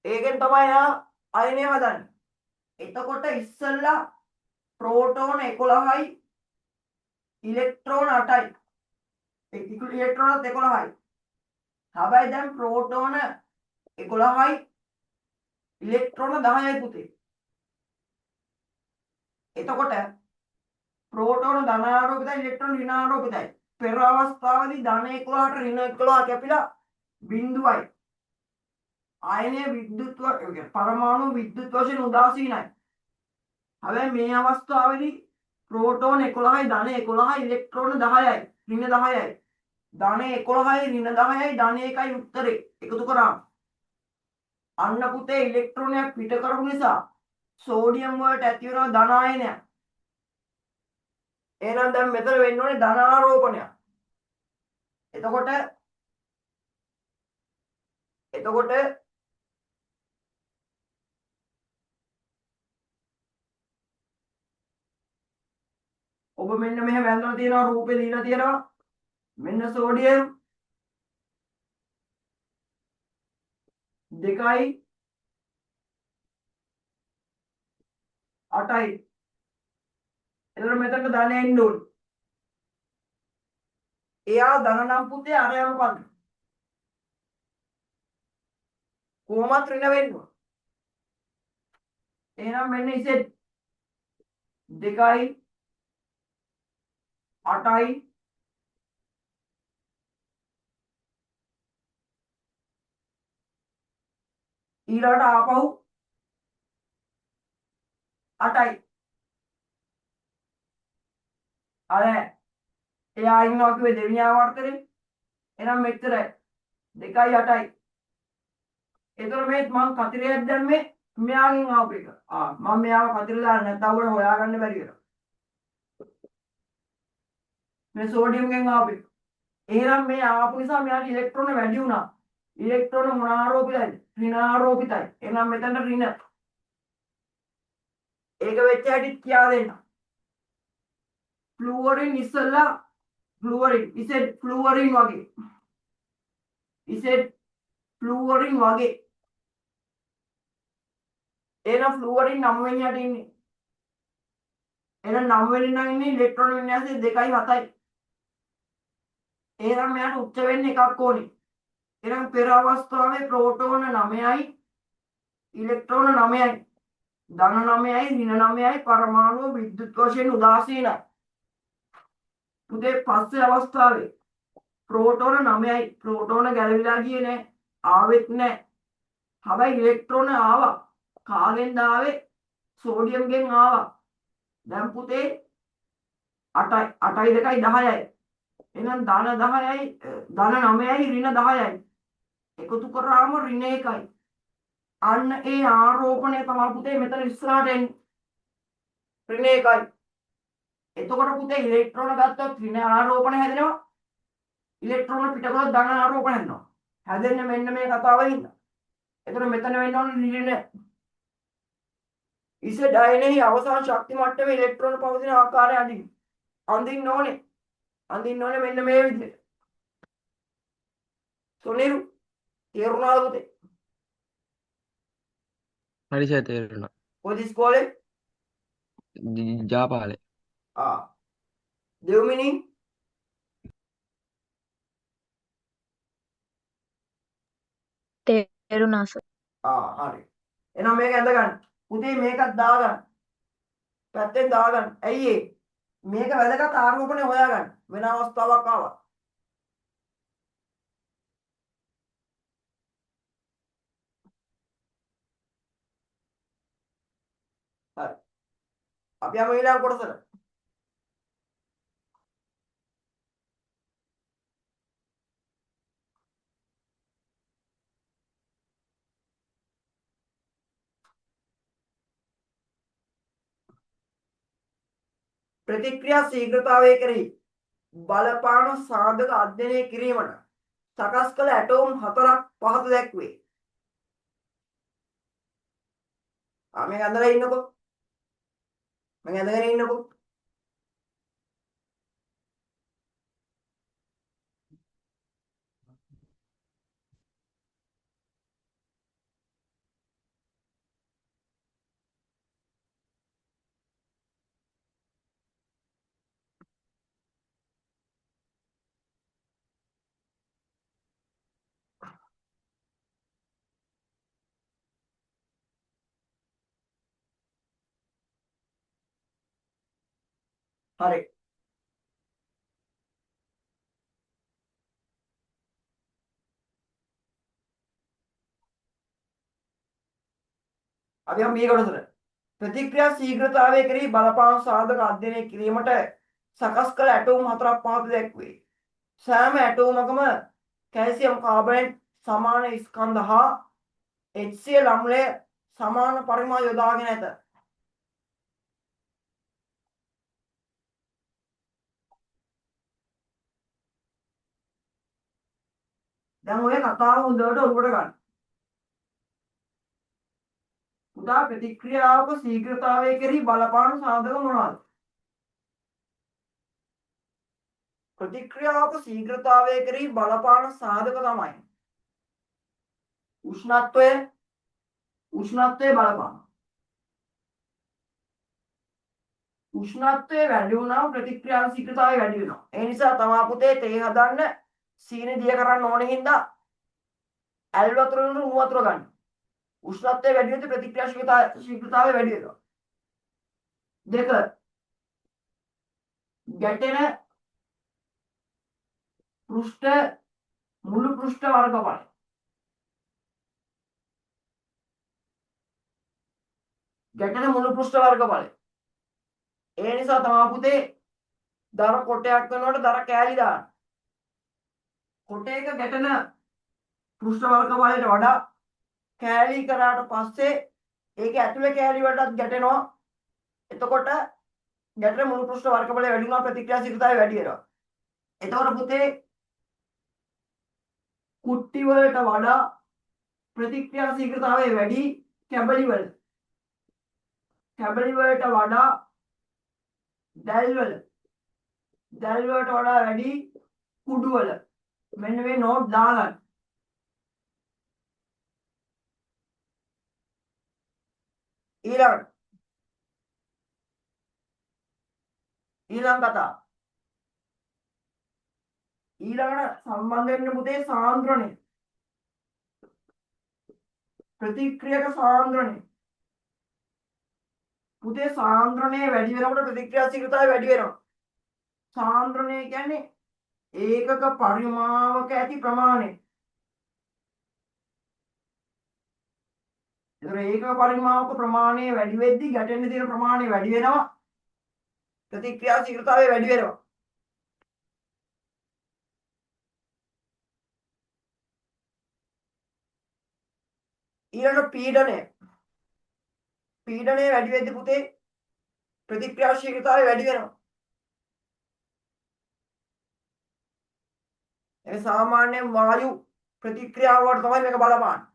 ඒකෙන් තමයි යා අයනය හදන්නේ. එතකොට ඉස්සෙල්ලා ප්‍රෝටෝන 11යි ඉලෙක්ට්‍රෝන 8යි. ඉලෙක්ට්‍රෝනත් 11යි. හැබැයි දැන් ප්‍රෝටෝන 11යි ඉලෙක්ට්‍රෝන 10යි පුතේ. එතකොට ප්‍රෝටෝන ධනාරෝපිතයි ඉලෙක්ට්‍රෝන ඍණාරෝපිතයි. පෙර අවස්ථාවේදී ධන 11ට ඍණ 11 කැපිලා බිඳුවයි. ආයනය විද්‍යුත් පරමාණු විද්‍යුත් වශයෙන් උදාසීනයි. හැබැයි මේ අවස්ථාවේදී ප්‍රෝටෝන 11යි ධන 11යි ඉලෙක්ට්‍රෝන 10යි ඍණ 10යි. ධන 11යි ඍණ 10යි ධන 1යි උත්තරේ එකතු කරාම අන්න පුතේ ඉලෙක්ට්‍රෝනයක් පිට කරපු නිසා සෝඩියම් වලට ඇති වෙනවා ධන ආයනයක්. එහෙනම් දැන් මෙතන වෙන්න ඕනේ ධන ආරෝපණයක්. එතකොට ඔබ මෙන්න මෙහෙම වැඳලා තියෙනවා රූපේ දීලා තියෙනවා. මෙන්න සෝඩියම් 2යි 8යි. එතකොට මෙතනට ධන එන්න ඕනේ. එයා ධන නම් පුතේ අරයා මොකද්ද? කොහොමත් ඍණ වෙන්න ඕන. එහෙනම් මෙන්න ඉසෙට් 2යි 8යි ඊළඟට ආපහු 8යි. අර එයා ඉන්නවා කිව්වේ දෙවෙනි ආවර්තනේ. එහෙනම් මෙච්චරයි 2.8යි. එතකොට මේ මං කතිරයක් දැම්මේ මෙයාගෙන් ආපු එක. මම මෙයාව කතිර දාන්න නැත්නම් උඩ හොයාගන්න බැරි වෙනවා. මේ සෝඩියම්ගෙන් ආපු එක. එහෙනම් මේ ආපු නිසා මෙයාට ඉලෙක්ට්‍රෝන වැඩි වුණා. ඉලෙක්ට්‍රෝන මොන ආරෝපිතයිද? ඍණාරෝපිතයි. එහෙනම් මෙතන ඍණ. ඒක වෙච්ච හැටි කියා දෙන්න. ෆ්ලුවරින් ඉස්සෙල්ලා ෆ්ලුවරින් ඉසෙඩ් ෆ්ලුවරින් වගේ. ඉසෙඩ් ෆ්ලුවරින් වගේ. එහෙනම් ෆ්ලුවරින් 9 වෙනි යට ඉන්නේ. එහෙනම් 9 වෙනි නම් ඉන්නේ ඉලෙක්ට්‍රෝන වින්‍යාසය 2.7යි. එහෙනම් මෙයාට උච්ච වෙන්න එකක් ඕනේ. එහෙනම් පෙර අවස්ථාවේ ප්‍රෝටෝන 9යි ඉලෙක්ට්‍රෝන 9යි. ධන 9යි ඍණ 9යි පරමාණු විද්‍යුත් වශයෙන් උදාසීනයි. පුතේ පස්සේ අවස්ථාවේ ප්‍රෝටෝන 9යි ප්‍රෝටෝන ගැලවිලා ගියේ නෑ. ආවෙත් නෑ. හැබැයි ඉලෙක්ට්‍රෝන ආවා. කාගෙන්ද ආවේ? සෝඩියම්ගෙන් ආවා. දැන් පුතේ 8යි 8යි 2යි 10යි. එහෙනම් ධන 10යි ධන 9යි ඍණ 10යි. එකතු කරාම ඍණ 1යි. අන්න ඒ ආරෝපණය තමයි පුතේ මෙතන ඉස්සරහට එන්නේ. ඍණ 1යි. එතකොට පුතේ ඉලෙක්ට්‍රෝන ගත්තොත් ඍණ ආරෝපණය හැදෙනවා. ඉලෙක්ට්‍රෝන පිටකොත් ධන ආරෝපණය හැදෙනවා. හැදෙන්නේ මෙන්න මේ කතාවෙන්. එතකොට මෙතන වෙන්න ඕනේ ඍණ. ඉසෙඩ් අයනෙහි අවසාන ශක්ති මට්ටමේ ඉලෙක්ට්‍රෝන පවතින ආකාරය අඳින්න ඕනේ. අඳින්න ඕනේ මෙන්න මේ විදිහට. සොනිරු තේරුණාද පුතේ? හරි සර් තේරුණා. කොයිද ඉස්කෝලේ? ජාපාලේ. දෙව්මිනි තේරුණා සර්. හරි. එහෙනම් මේක ඇඳ ගන්න. පුතේ මේකත් දාගන්න. පැත්තෙන් දාගන්න. ඇයි ඒ? මේක වැදගත් ආරෝපණය හොයාගන්න. වෙන අවස්ථාවක් ආවා. හරි. අපි යමු ඊළඟ කොටසට. ප්‍රතික්‍රියා ශීඝ්‍රතාවය කෙරෙහි බලපාන සාධක අධ්‍යයනය කිරීමට සකස් කළ ඇටෝම් 4ක් පහත දැක්වේ. මේක ඇඳලා ඉන්නකෝ. මම ඇඳගෙන ඉන්නකෝ. හරි. අපි යමු මේ කොටසට. ප්‍රතික්‍රියා ශීඝ්‍රතාවය කෙරෙහි බලපාන සාධක අධ්‍යයනය කිරීමට සකස් කළ ඇටෝම් 4ක් පහත දැක්වේ. සෑම ඇටෝමකම කැල්සියම් කාබනේට් සමාන ස්කන්ධ හා HCl අම්ලය සමාන පරිමාණ යොදාගෙන ඇත. දැන් ඔය කතාව හොඳට ඔලුවට ගන්න. උදා ප්‍රතික්‍රියාවක ශීඝ්‍රතාවය කෙරෙහි බලපාන සාධක මොනවාද? ප්‍රතික්‍රියාවක ශීඝ්‍රතාවය කෙරෙහි බලපාන සාධක තමයි උෂ්ණත්වය බලපාන. උෂ්ණත්වය වැඩි වුණාම ප්‍රතික්‍රියාව ශීඝ්‍රතාවය වැඩි වෙනවා. ඒ නිසා තමයි පුතේ තේ හදන්න සීනි දිය කරන්න ඕනේ හින්දා ඇල් වතුර වල උණු වතුර ගන්න. උෂ්ණත්වය වැඩි වෙද්දී ප්‍රතික්‍රියා ශීඝ්‍රතාවය වැඩි වෙනවා. දෙක ගැටෙන පෘෂ්ඨ මුළු පෘෂ්ඨ වර්ගඵල. ගැටෙන මුළු පෘෂ්ඨ වර්ගඵල. ඒ නිසා තමයි පුතේ දර කොටයක් වෙනකොට දර කෑලි දාන්න. කොටයක ගැටෙන පෘෂ්ඨ වර්ග බලයට වඩා කෑලි කරාට පස්සේ ඒක ඇතුලේ කෑලි වලටත් ගැටෙනවා. එතකොට ගැටෙන මුළු පෘෂ්ඨ වර්ග බලය වැඩි වෙනවා, ප්‍රතික්‍රියාශීලතාවය වැඩි වෙනවා. එතකොට පුතේ කුට්ටි වලට වඩා ප්‍රතික්‍රියාශීලතාවය වැඩි කැබලි වල. කැබලි වලට වඩා දැල් වල. දැල් වලට වඩා වැඩි කුඩු වල. මෙන්න මේ නෝට් දාගන්න. ඊළඟ කතා. ඊළඟට සම්බන්ධ වෙන්න පුතේ සාන්ද්‍රණය. ප්‍රතික්‍රියක සාන්ද්‍රණය. පුතේ සාන්ද්‍රණය වැඩි වෙනකොට ප්‍රතික්‍රියාශීලතාවය වැඩි වෙනවා. සාන්ද්‍රණය කියන්නේ ඒකක පරිමාවක ඇති ප්‍රමාණය. ඒතර ඒකක පරිමාවක ප්‍රමාණය වැඩි වෙද්දී ගැටෙන්න තියෙන ප්‍රමාණය වැඩි වෙනවා. ප්‍රතික්‍රියාශීලතාවය වැඩි වෙනවා. ඊළඟ පීඩනය. පීඩනය වැඩි වෙද්දී පුතේ ප්‍රතික්‍රියාශීලතාවය වැඩි වෙනවා. ඒ සාමාන්‍ය වායු ප්‍රතික්‍රියාවට තමයි මේක බලපාන්නේ.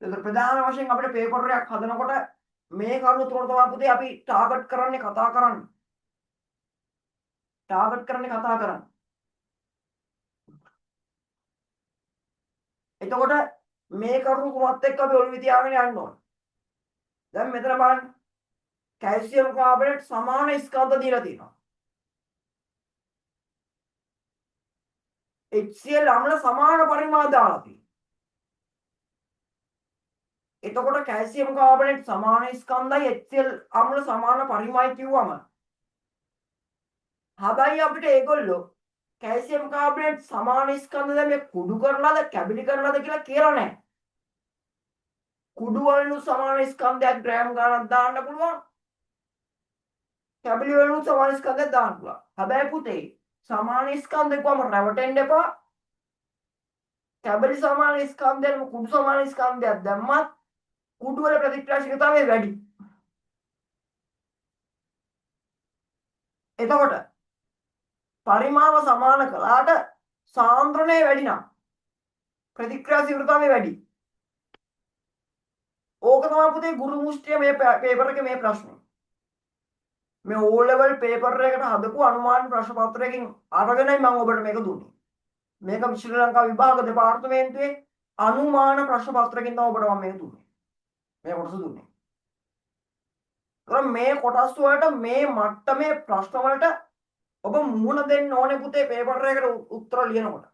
ඒක ප්‍රධාන වශයෙන් අපිට පේපර් එකක් හදනකොට මේ කරුණු තුන තමයි පුතේ අපි ටාගට් කරන්නේ, කතා කරන්නේ. ටාගට් කරන්නේ, කතා කරන්නේ. එතකොට මේ කරුණු කොහොමත් එක්ක අපි ඔළුවේ තියාගෙන යන්න ඕන. දැන් මෙතන බලන්න. කැල්සියම් කාබනේට් සමාන ස්කන්ධ දීලා තියෙනවා. HCl අම්ල සමාන පරිමාණ දාලා තියෙනවා. එතකොට කැල්සියම් කාබනේට් සමාන ස්කන්ධයි HCl අම්ල සමාන පරිමාණයි කිව්වම හැබැයි අපිට ඒගොල්ලෝ කැල්සියම් කාබනේට් සමාන ස්කන්ධද මේ කුඩු කරලාද කැබිලි කරලාද කියලා කියලා නැහැ. කුඩු වලින් සමාන ස්කන්ධයක් ග්‍රෑම් ගණනක් දාන්න පුළුවන්. කැබිලි වලින් සමාන ස්කන්ධයක් දාන්න පුළුවන්. හැබැයි පුතේ සමාන ස්කන්ධ කොහම රැවටෙන්න එපා. කැබිලි සමාන ස්කන්ධයම කුඩු සමාන ස්කන්ධයක් දැම්මත් කුඩු වල ප්‍රතික්‍රියාශීලතාවය වැඩි. එතකොට පරිමාව සමාන කළාට සාන්ද්‍රණය වැඩි නම් ප්‍රතික්‍රියාශීලතාවය වැඩි. ඕක තමයි පුතේ ගුරු මුස්තිය මේ පේපර් එකේ මේ ප්‍රශ්නේ. මේ O level පේපර් එකකට හදපු අනුමාන ප්‍රශ්න පත්‍රයකින් අරගෙනයි මම ඔබට මේක දුන්නේ. මේක ශ්‍රී ලංකා විභාග දෙපාර්තමේන්තුවේ අනුමාන ප්‍රශ්න පත්‍රයකින් තමයි ඔබට මම මේක දුන්නේ. මේ කොටස දුන්නේ. මේ කොටස් වලට මේ මට්ටමේ ප්‍රශ්න වලට ඔබ මුහුණ දෙන්න ඕනේ පුතේ පේපර් එකකට උත්තර ලියනකොට.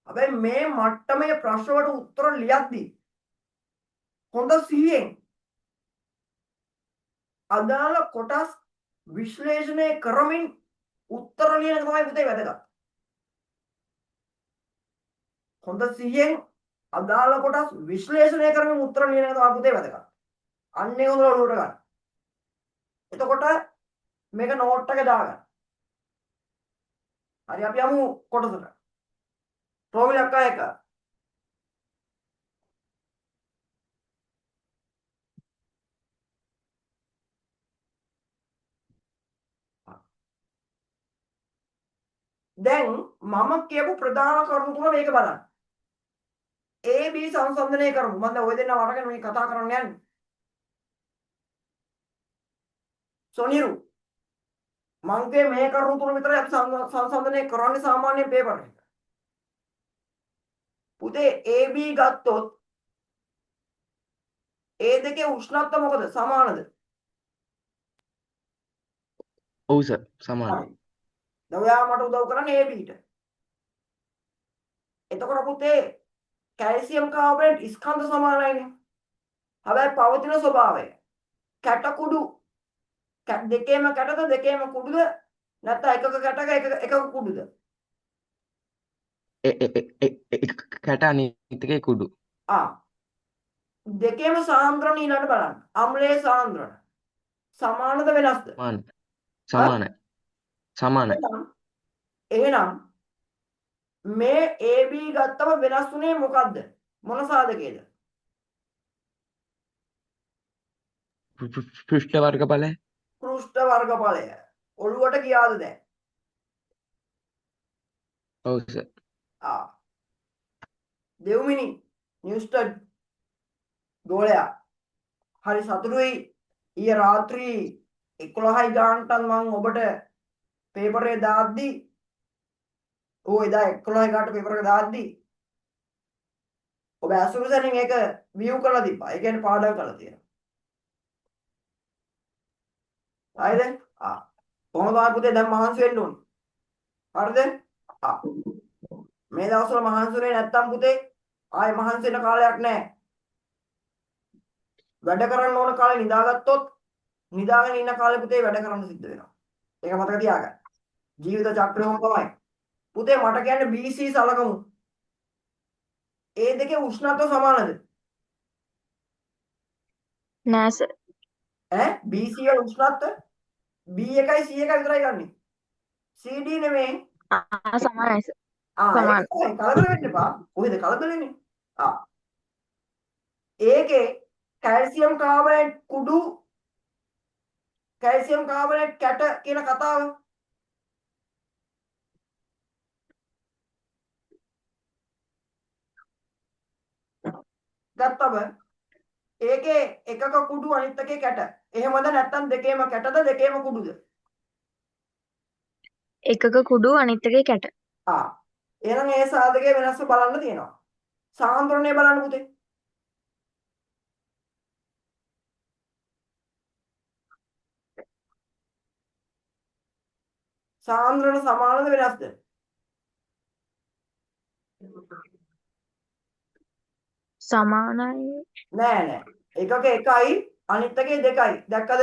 හැබැයි මේ මට්ටමේ ප්‍රශ්න වලට උත්තර ලියද්දී හොඳ සිහියෙන් අදාළ කොටස් විශ්ලේෂණය කරමින් උත්තර ලියන තමයි පුතේ වැදගත්. හොඳ සිහියෙන් අදාළ කොටස් විශ්ලේෂණය කරමින් උත්තර ලියන එක තමයි පුතේ වැදගත්. අන්නේ හොඳට ඔලුවට ගන්න. එතකොට මේක නෝට් එකේ දාගන්න. හරි අපි යමු කොටසට. ප්‍රෝවිලක් එක. දැන් මම කියපු ප්‍රධාන කරුණු තුන මේක බලන්න. A B සංසන්දනය කරමු. මම දැන් ඔය දෙන්නව අරගෙන මේ කතා කරන්න යන්නේ. සොනිරු මං කියේ මේ කරුණු තුන විතරයි අපි සංසන්දනය කරන්නේ සාමාන්‍ය පේපර් එක. පුතේ A B ගත්තොත් A දෙකේ උෂ්ණත්ව මොකද? සමානද? ඔව් සර් සමානයි. දැන් ඔයා මට උදව් කරන්නේ A B ට. එතකොට පුතේ කැල්සියම් කාබනේට් ස්කන්ධ සමානයිනේ. හැබැයි පවතින ස්වභාවය කැට කුඩු දෙකේම කැටද දෙකේම කුඩුද නැත්නම් එකක කැටක එකක කුඩුද? කැට අනිත් එකේ කුඩු. දෙකේම සාන්ද්‍රණ ඊළඟට බලන්න. අම්ලයේ සාන්ද්‍රණ. සමානද වෙනස්ද? සමානයි. ඈ? සමානයි. සමානයි. එහෙනම් මේ AB ගත්තම වෙනස් වුනේ මොකද්ද? මොන සාධකයේද? පෘෂ්ඨ වර්ගඵලය. පෘෂ්ඨ වර්ගඵලය. ඔළුවට ගියාද දැන්? ඔව් සර්. දෙව්මිනි නිව්ස්ටඩ් ගෝලයා හරි සතුටුයි ඊයේ රාත්‍රී 11යි ගානටත් මම ඔබට පේපරේ දාද්දි එදා 11යි ගානට පේපර් එක දාද්දි ඔබ ඇසුරු සැනින් ඒක විව් කරලා තිබ්බා. ඒ කියන්නේ පාඩම් කරලා තියෙනවා. හරිද? කොහොමද ආ පුතේ දැන් මහන්සි වෙන්න ඕනේ. හරිද? මේ දවස්වල මහන්සි වෙන්නේ නැත්තම් පුතේ ආයේ මහන්සි වෙන කාලයක් නැහැ. වැඩ කරන්න ඕන කාලේ නිදාගත්තොත් නිදාගෙන ඉන්න කාලේ පුතේ වැඩ කරන්න සිද්ධ වෙනවා. ඒක මතක තියාගන්න. ජීවිත චක්‍රයම තමයි. පුතේ මට කියන්නේ BC සලකමු. ඒ දෙකේ උෂ්ණත්ව සමානද? නෑ සර්. BC වල උෂ්ණත්ව B1යි C1යි විතරයි ගන්නෙ. CD නෙමෙයි. සමානයි සර්. ඒක තමයි. කලබල වෙන්න එපා. කොහෙද කලබල වෙන්නේ? ඒකේ කැල්සියම් කාබනේට් කුඩු කැල්සියම් කාබනේට් කැට කියන කතාව ගත්තම ඒකේ එකක කුඩු අනිත් එකේ කැට. එහෙමද නැත්නම් දෙකේම කැටද දෙකේම කුඩුද? එකක කුඩු අනිත් එකේ කැට. එහෙනම් ඒ සාධකයේ වෙනස්ව බලන්න තියෙනවා. සාන්ද්‍රණය බලන්න පුතේ. සාන්ද්‍රණ සමානද වෙනස්ද? සමානයි. නෑ. එකක එකයි අනිත් එකේ දෙකයි. දැක්කද?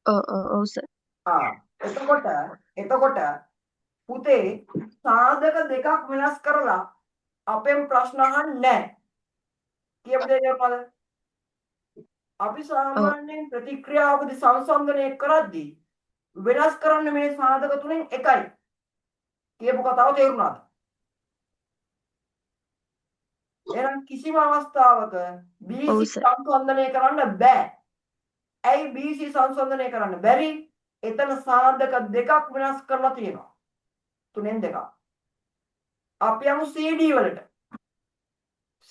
ඔව් සර්. එතකොට පුතේ සාධක දෙකක් වෙනස් කරලා අපෙන් ප්‍රශ්න අහන්නේ නැහැ. කියපු දේ කරනවද? අපි සාමාන්‍යයෙන් ප්‍රතික්‍රියාවකදී සංසන්දනය කරද්දී වෙනස් කරන්න මේ සාධක තුනෙන් එකයි. කියපු කතාව තේරුණාද? එහෙනම් කිසිම අවස්ථාවක BC සංසන්දනය කරන්න බෑ. ඇයි BC සංසන්දනය කරන්න බැරි? එතන සාධක දෙකක් වෙනස් කරලා තියෙනවා. තුනෙන් දෙකක්. අපි යමු CD වලට.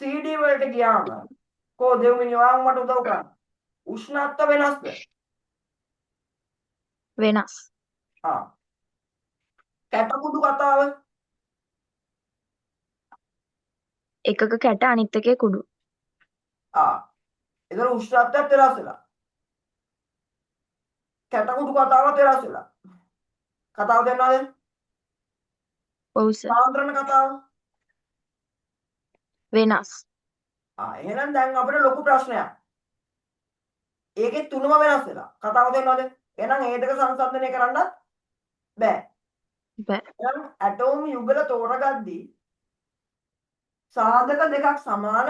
CD වලට ගියාම කො දෙව්මිනි ඔයාම මට උදව් කරන්න. උෂ්ණත්ව වෙනස්ද? වෙනස්. කැට කුඩු කතාව එකක කැට අනිත් එකේ කුඩු. එතන උෂ්ණත්වයක් වෙනස් වෙලා. කැට කුඩු කතාවත් වෙනස් වෙලා. කතාව දෙන්නවද? ඔව් සර්. සාන්ද්‍රණ කතාව වෙනස්. එහෙනම් දැන් අපිට ලොකු ප්‍රශ්නයක්. ඒකේ තුනම වෙනස් වෙලා. කතාව දෙන්නවද? එහෙනම් ඒ දෙක සංසන්දනය කරන්නත් බෑ. එහෙනම් ඇටෝම් යුගල තෝරගද්දී සාධක දෙකක් සමාන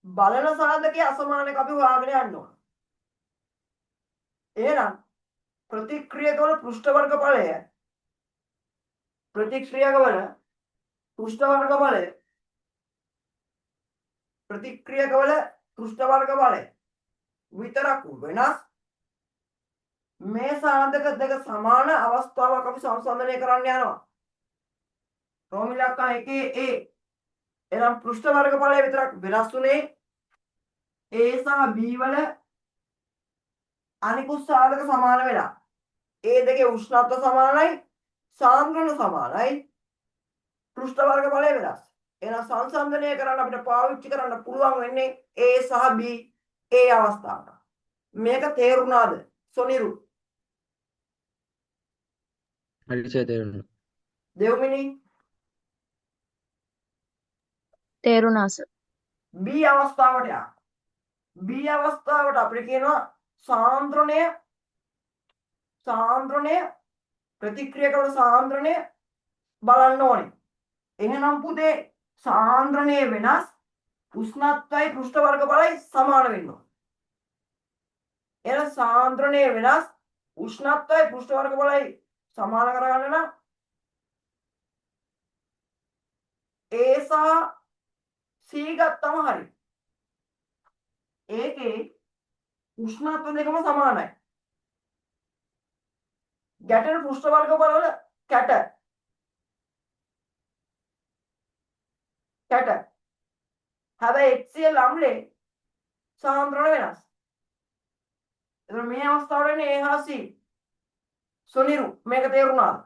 බලන සාධකයේ අසමානක අපි හොයාගෙන යන්න ඕන. එහෙනම් ප්‍රතික්‍රියකවල පෘෂ්ඨ වර්ගඵලය ප්‍රතික්‍රියකවල පෘෂ්ඨ වර්ගඵලය ප්‍රතික්‍රියකවල පෘෂ්ඨ වර්ගඵලය විතරක් වෙනස් මේ සාධක දෙක සමාන අවස්ථාවක් අපි සංසන්දනය කරන්න යනවා. රෝම ඉලක්කම් 1A එනම් පෘෂ්ඨ වර්ගඵලය විතරක් වෙනස් උනේ A සහ B වල අනිකුත් සාධක සමාන වෙලා. ඒ දෙකේ උෂ්ණත්ව සමානයි, සාන්ද්‍රණ සමානයි, පෘෂ්ඨ වර්ගඵලය වෙනස්. එහෙනම් සංසන්දනය කරන්න අපිට පාවිච්චි කරන්න පුළුවන් වෙන්නේ A සහ B ඒ අවස්ථාවට. මේක තේරුණාද? සොනිරු. හරියට තේරුණා. දෙව්මිනි තේරුණා සර්. B අවස්ථාවට යන්න. B අවස්ථාවට අපිට කියනවා සාන්ද්‍රණය ප්‍රතික්‍රියකවල සාන්ද්‍රණය බලන්න ඕනේ. එහෙනම් පුතේ සාන්ද්‍රණය වෙනස් උෂ්ණත්වයි පෘෂ්ඨ වර්ගඵලයි සමාන වෙන්න ඕනේ. එහෙනම් සාන්ද්‍රණය වෙනස් උෂ්ණත්වය පෘෂ්ඨ වර්ග බලයි සමාන කරගන්න නම් A සහ C ගත්තම හරි. ඒකේ උෂ්ණත්ව දෙකම සමානයි. ගැටෙන පෘෂ්ඨ වර්ග බලවල කැට හැබැයි HCl අම්ලේ සාන්ද්‍රණ වෙනස්. එතකොට මේ අවස්ථාවේදී A හා C සොනිරු මේක තේරුණාද?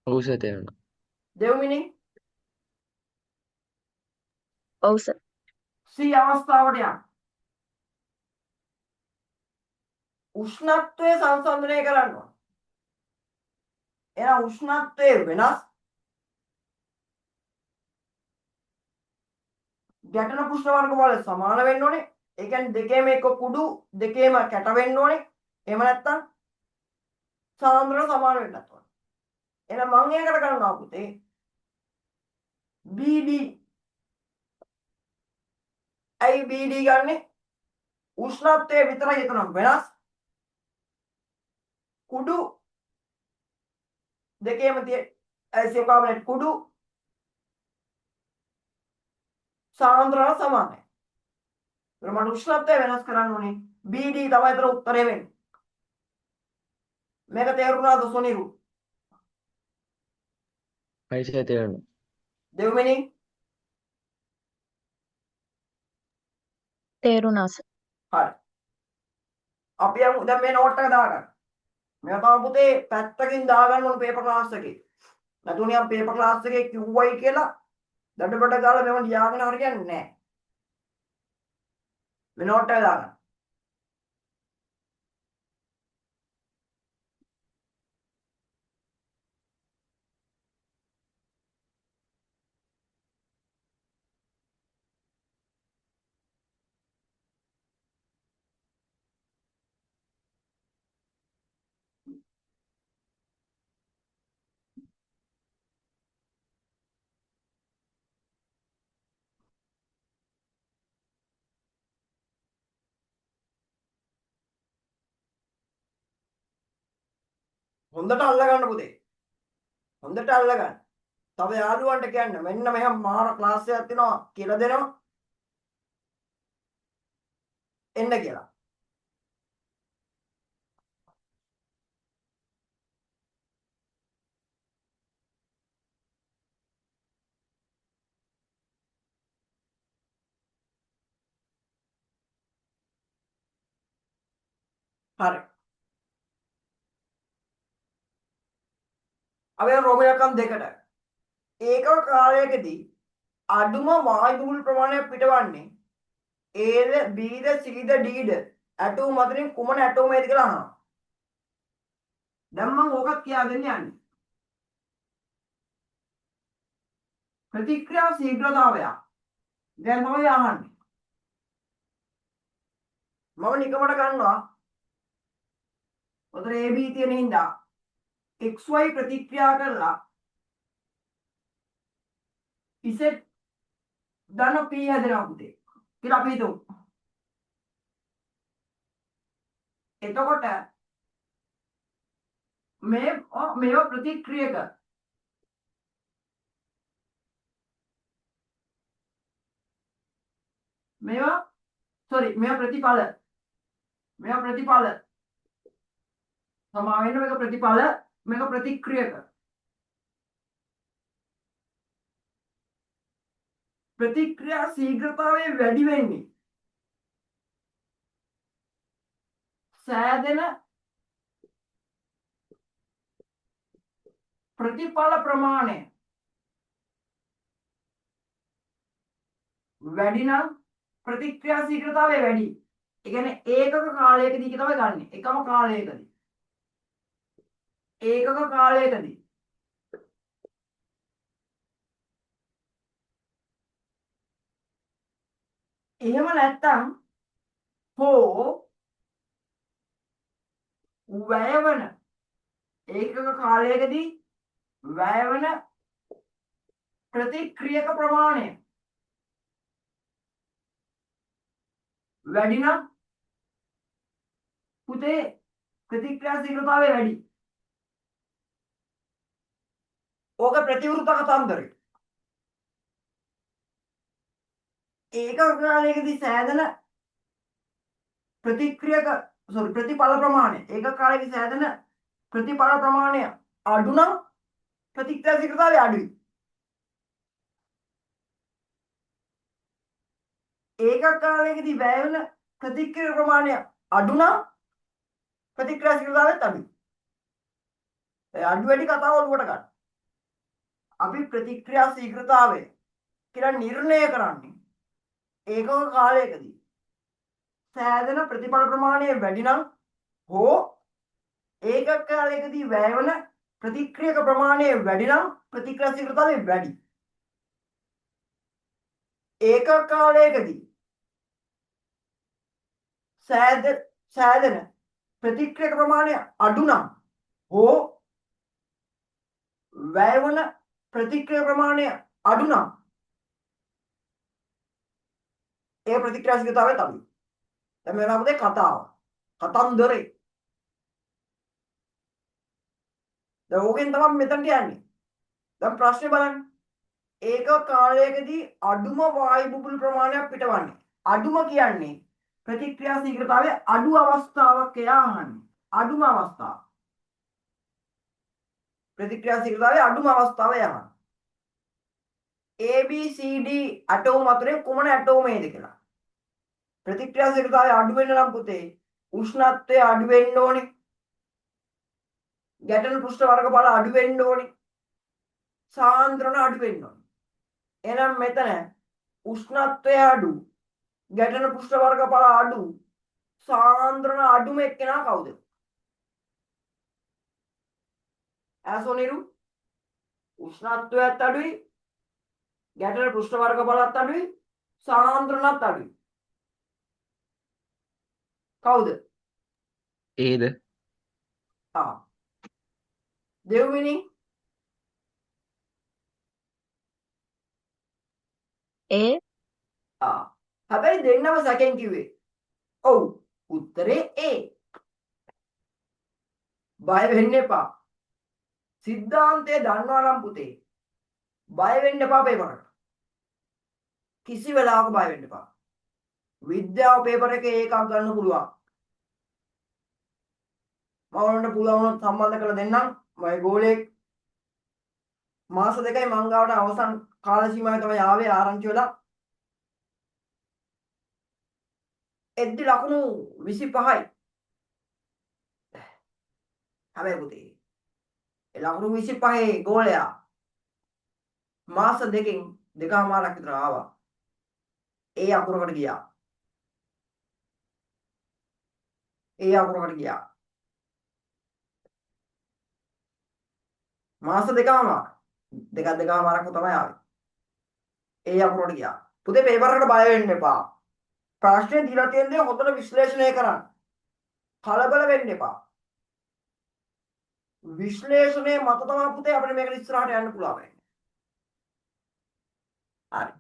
ඔව් සර් තේරුණා. දෙව්මිනි ඔව් සර්. C අවස්ථාවට යන්න. උෂ්ණත්වය සංසන්දනය කරන්න ඕන. එහෙනම් උෂ්ණත්වය වෙනස් ගැටෙන පෘෂ්ඨ වර්ග බල සමාන වෙන්න ඕනේ. ඒ කියන්නේ දෙකේම එක කුඩු දෙකේම කැට වෙන්න ඕනේ. එහෙම නැත්නම් සාන්ද්‍රණ සමාන වෙන්නත් ඕනේ. එහෙනම් මම ඒකට කරනවා පුතේ BD. ඇයි BD ගන්නෙ? උෂ්ණත්වය විතරයි එතන වෙනස්. කුඩු දෙකේම තියෙන ඇසිඩ් කාබනේට් කුඩු සාන්ද්‍රණ සමානයි. ඒක මම උෂ්ණත්වය වෙනස් කරන්න ඕනේ. BD තමයි ඒතර උත්තරේ වෙන්නේ. මේක තේරුණාද සොනිරු? හරි සර් තේරුණා. දෙව්මිනි තේරුණා සර්. හරි. අපි යමු දැන් මේ නෝට් එක දාගන්න. මේක තමයි පුතේ පැත්තකින් දාගන්න ඕන පේපර් ක්ලාස් එකේ. නැතුව නිකන් පේපර් ක්ලාස් එකේ QI කියලා දඩබඩ ගාලා මේව ලියාගෙන හරියන්නේ නැහැ. මේ නෝට් එක දාගන්න. හොඳට අල්ලගන්න පුතේ. හොඳට අල්ලගන්න. තව යාළුවන්ට කියන්න මෙන්න මෙහෙම මාර ක්ලාස් එකක් තියෙනවා කියලා දෙනවා. එන්න කියලා. හරි. අපි රෝමියකම් දෙකට. ඒකව කාලයකදී අඩුම වායු බුබුළු ප්‍රමාණයක් පිටවන්නේ Aද Bද Cද Dද ඇටෝම අතරින් කුමන ඇටෝමයේද කියලා අහනවා. දැන් මම ඕකත් කියා දෙන්න යන්නේ. ප්‍රතික්‍රියා ශීඝ්‍රතාවය. දැන් තමයි අහන්නේ. මම නිකමට ගන්නවා. උතර AB තියෙන හින්දා XY ප්‍රතික්‍රියා කරලා Z ධන P හැදෙනවා පුතේ. කියලා අපි හිතමු. එතකොට මේව ප්‍රතික්‍රියක මේවා ප්‍රතිඵල සමා වෙන්න මේක ප්‍රතිඵල මේක ප්‍රතික්‍රියක ප්‍රතික්‍රියා ශීඝ්‍රතාවය වැඩි වෙන්නේ සෑදෙන ප්‍රතිඵල ප්‍රමාණය වැඩි නම් ප්‍රතික්‍රියා ශීඝ්‍රතාවය වැඩි. ඒ කියන්නේ ඒකක කාලයකදී තමයි ගන්න. එකම කාලයකදී. ඒකක කාලයකදී. එහෙම නැත්තම් හෝ වැයවන ඒකක කාලයකදී වැයවන ප්‍රතික්‍රියක ප්‍රමාණය වැඩි නම් පුතේ ප්‍රතික්‍රියා ශීඝ්‍රතාවය වැඩි. ඕක ප්‍රතිවෘත කතන්දරේ. ඒක කාලයකදී සෑදෙන ප්‍රතිඵල ප්‍රමාණය ඒක කාලයකදී සෑදෙන ප්‍රතිඵල ප්‍රමාණය අඩු නම් ප්‍රතික්‍රියා ශීඝ්‍රතාවය අඩුයි. ඒක කාලයකදී වැය වෙන ප්‍රතික්‍රියා ප්‍රමාණය අඩු නම් ප්‍රතික්‍රියා ශීඝ්‍රතාවයත් අඩුයි. ඒ අඩු වැඩි කතාව ඔලුවට ගන්න. අපි ප්‍රතික්‍රියා ශීඝ්‍රතාවය කියලා නිර්ණය කරන්නේ ඒකක කාලයකදී සෑදෙන ප්‍රතිඵල ප්‍රමාණය වැඩි නම් හෝ ඒකක කාලයකදී වැය වෙන ප්‍රතික්‍රියක ප්‍රමාණය වැඩි නම් ප්‍රතික්‍රියා ශීඝ්‍රතාවය වැඩි. ඒකක කාලයකදී සෑදෙන ප්‍රතික්‍රියක ප්‍රමාණය අඩු නම් හෝ වැය වන ප්‍රතික්‍රියා ප්‍රමාණය අඩු නම් ඒ ප්‍රතික්‍රියා ශීඝ්‍රතාවය තමයි. දැන් මේක අපේ කතාව. කතන්දරේ. දැන් ඕකෙන් තමයි මෙතනට යන්නේ. දැන් ප්‍රශ්නේ බලන්න. ඒක කාලයකදී අඩුම වායු බුබුළු ප්‍රමාණයක් පිටවන්නේ. අඩුම කියන්නේ ප්‍රතික්‍රියා ශීඝ්‍රතාවය අඩු අවස්ථාවක් එයා අහන්නේ. අඩුම අවස්ථාව. ප්‍රතික්‍රියා ශීඝ්‍රතාවය අඩුම අවස්ථාව යහන. A B C D ඇටෝම අතරේ කුමන ඇටෝමේද කියලා. ප්‍රතික්‍රියා ශීඝ්‍රතාවය අඩු වෙන්න නම් පුතේ උෂ්ණත්වය අඩු වෙන්න ඕනේ. ගැටෙන පෘෂ්ඨ වර්ගඵල අඩු වෙන්න ඕනේ. සාන්ද්‍රණ අඩු වෙන්න ඕනේ. එහෙනම් මෙතන උෂ්ණත්වය අඩු, ගැටෙන පෘෂ්ඨ වර්ගඵල අඩු, සාන්ද්‍රණ අඩුම එක්කෙනා කවුද? ඇසොනිරු උෂ්ණත්වයත් අඩුයි, ගැටෙන පෘෂ්ඨ වර්ගඵලත් අඩුයි, සාන්ද්‍රණත් අඩුයි. කවුද? ඒද දෙව්මිනි ඒ හැබැයි දෙන්නම සැකෙන් කිව්වේ. ඔව් උත්තරේ ඒ. බය වෙන්න එපා. සිද්ධාන්තය දන්නවා නම් පුතේ බය වෙන්න එපා පේපරට. කිසි වෙලාවක බය වෙන්න එපා. විද්‍යාව පේපර් එකේ ඒකක් ගන්න පුළුවන්. මම ඔන්න පුළුවන් සම්බන්ධ කරලා දෙන්නම්. මගේ ගෝලෙක් මාස 2යි මං ගාවට අවසන් කාල සීමාවේ තමයි ආවේ ආරංචි වෙලා. එද්දි ලකුණු 25යි. හැබැයි පුතේ ඒ ලකුණු 25 ගෝලයා මාස දෙකකින් දෙකමාරක් විතර ආවා. ඒ අකුරකට ගියා. මාස දෙකමාරක් තමයි ආවේ. ඒ අකුරකට ගියා. පුතේ පේපර් එකට බය වෙන්න එපා. ප්‍රශ්නේ දීලා තියෙන දේ හොඳට විශ්ලේෂණය කරන්න. කලබල වෙන්න එපා. විශ්ලේෂණයේ මත තමයි පුතේ අපිට මේකට ඉස්සරහට යන්න පුළුවන්. හරි.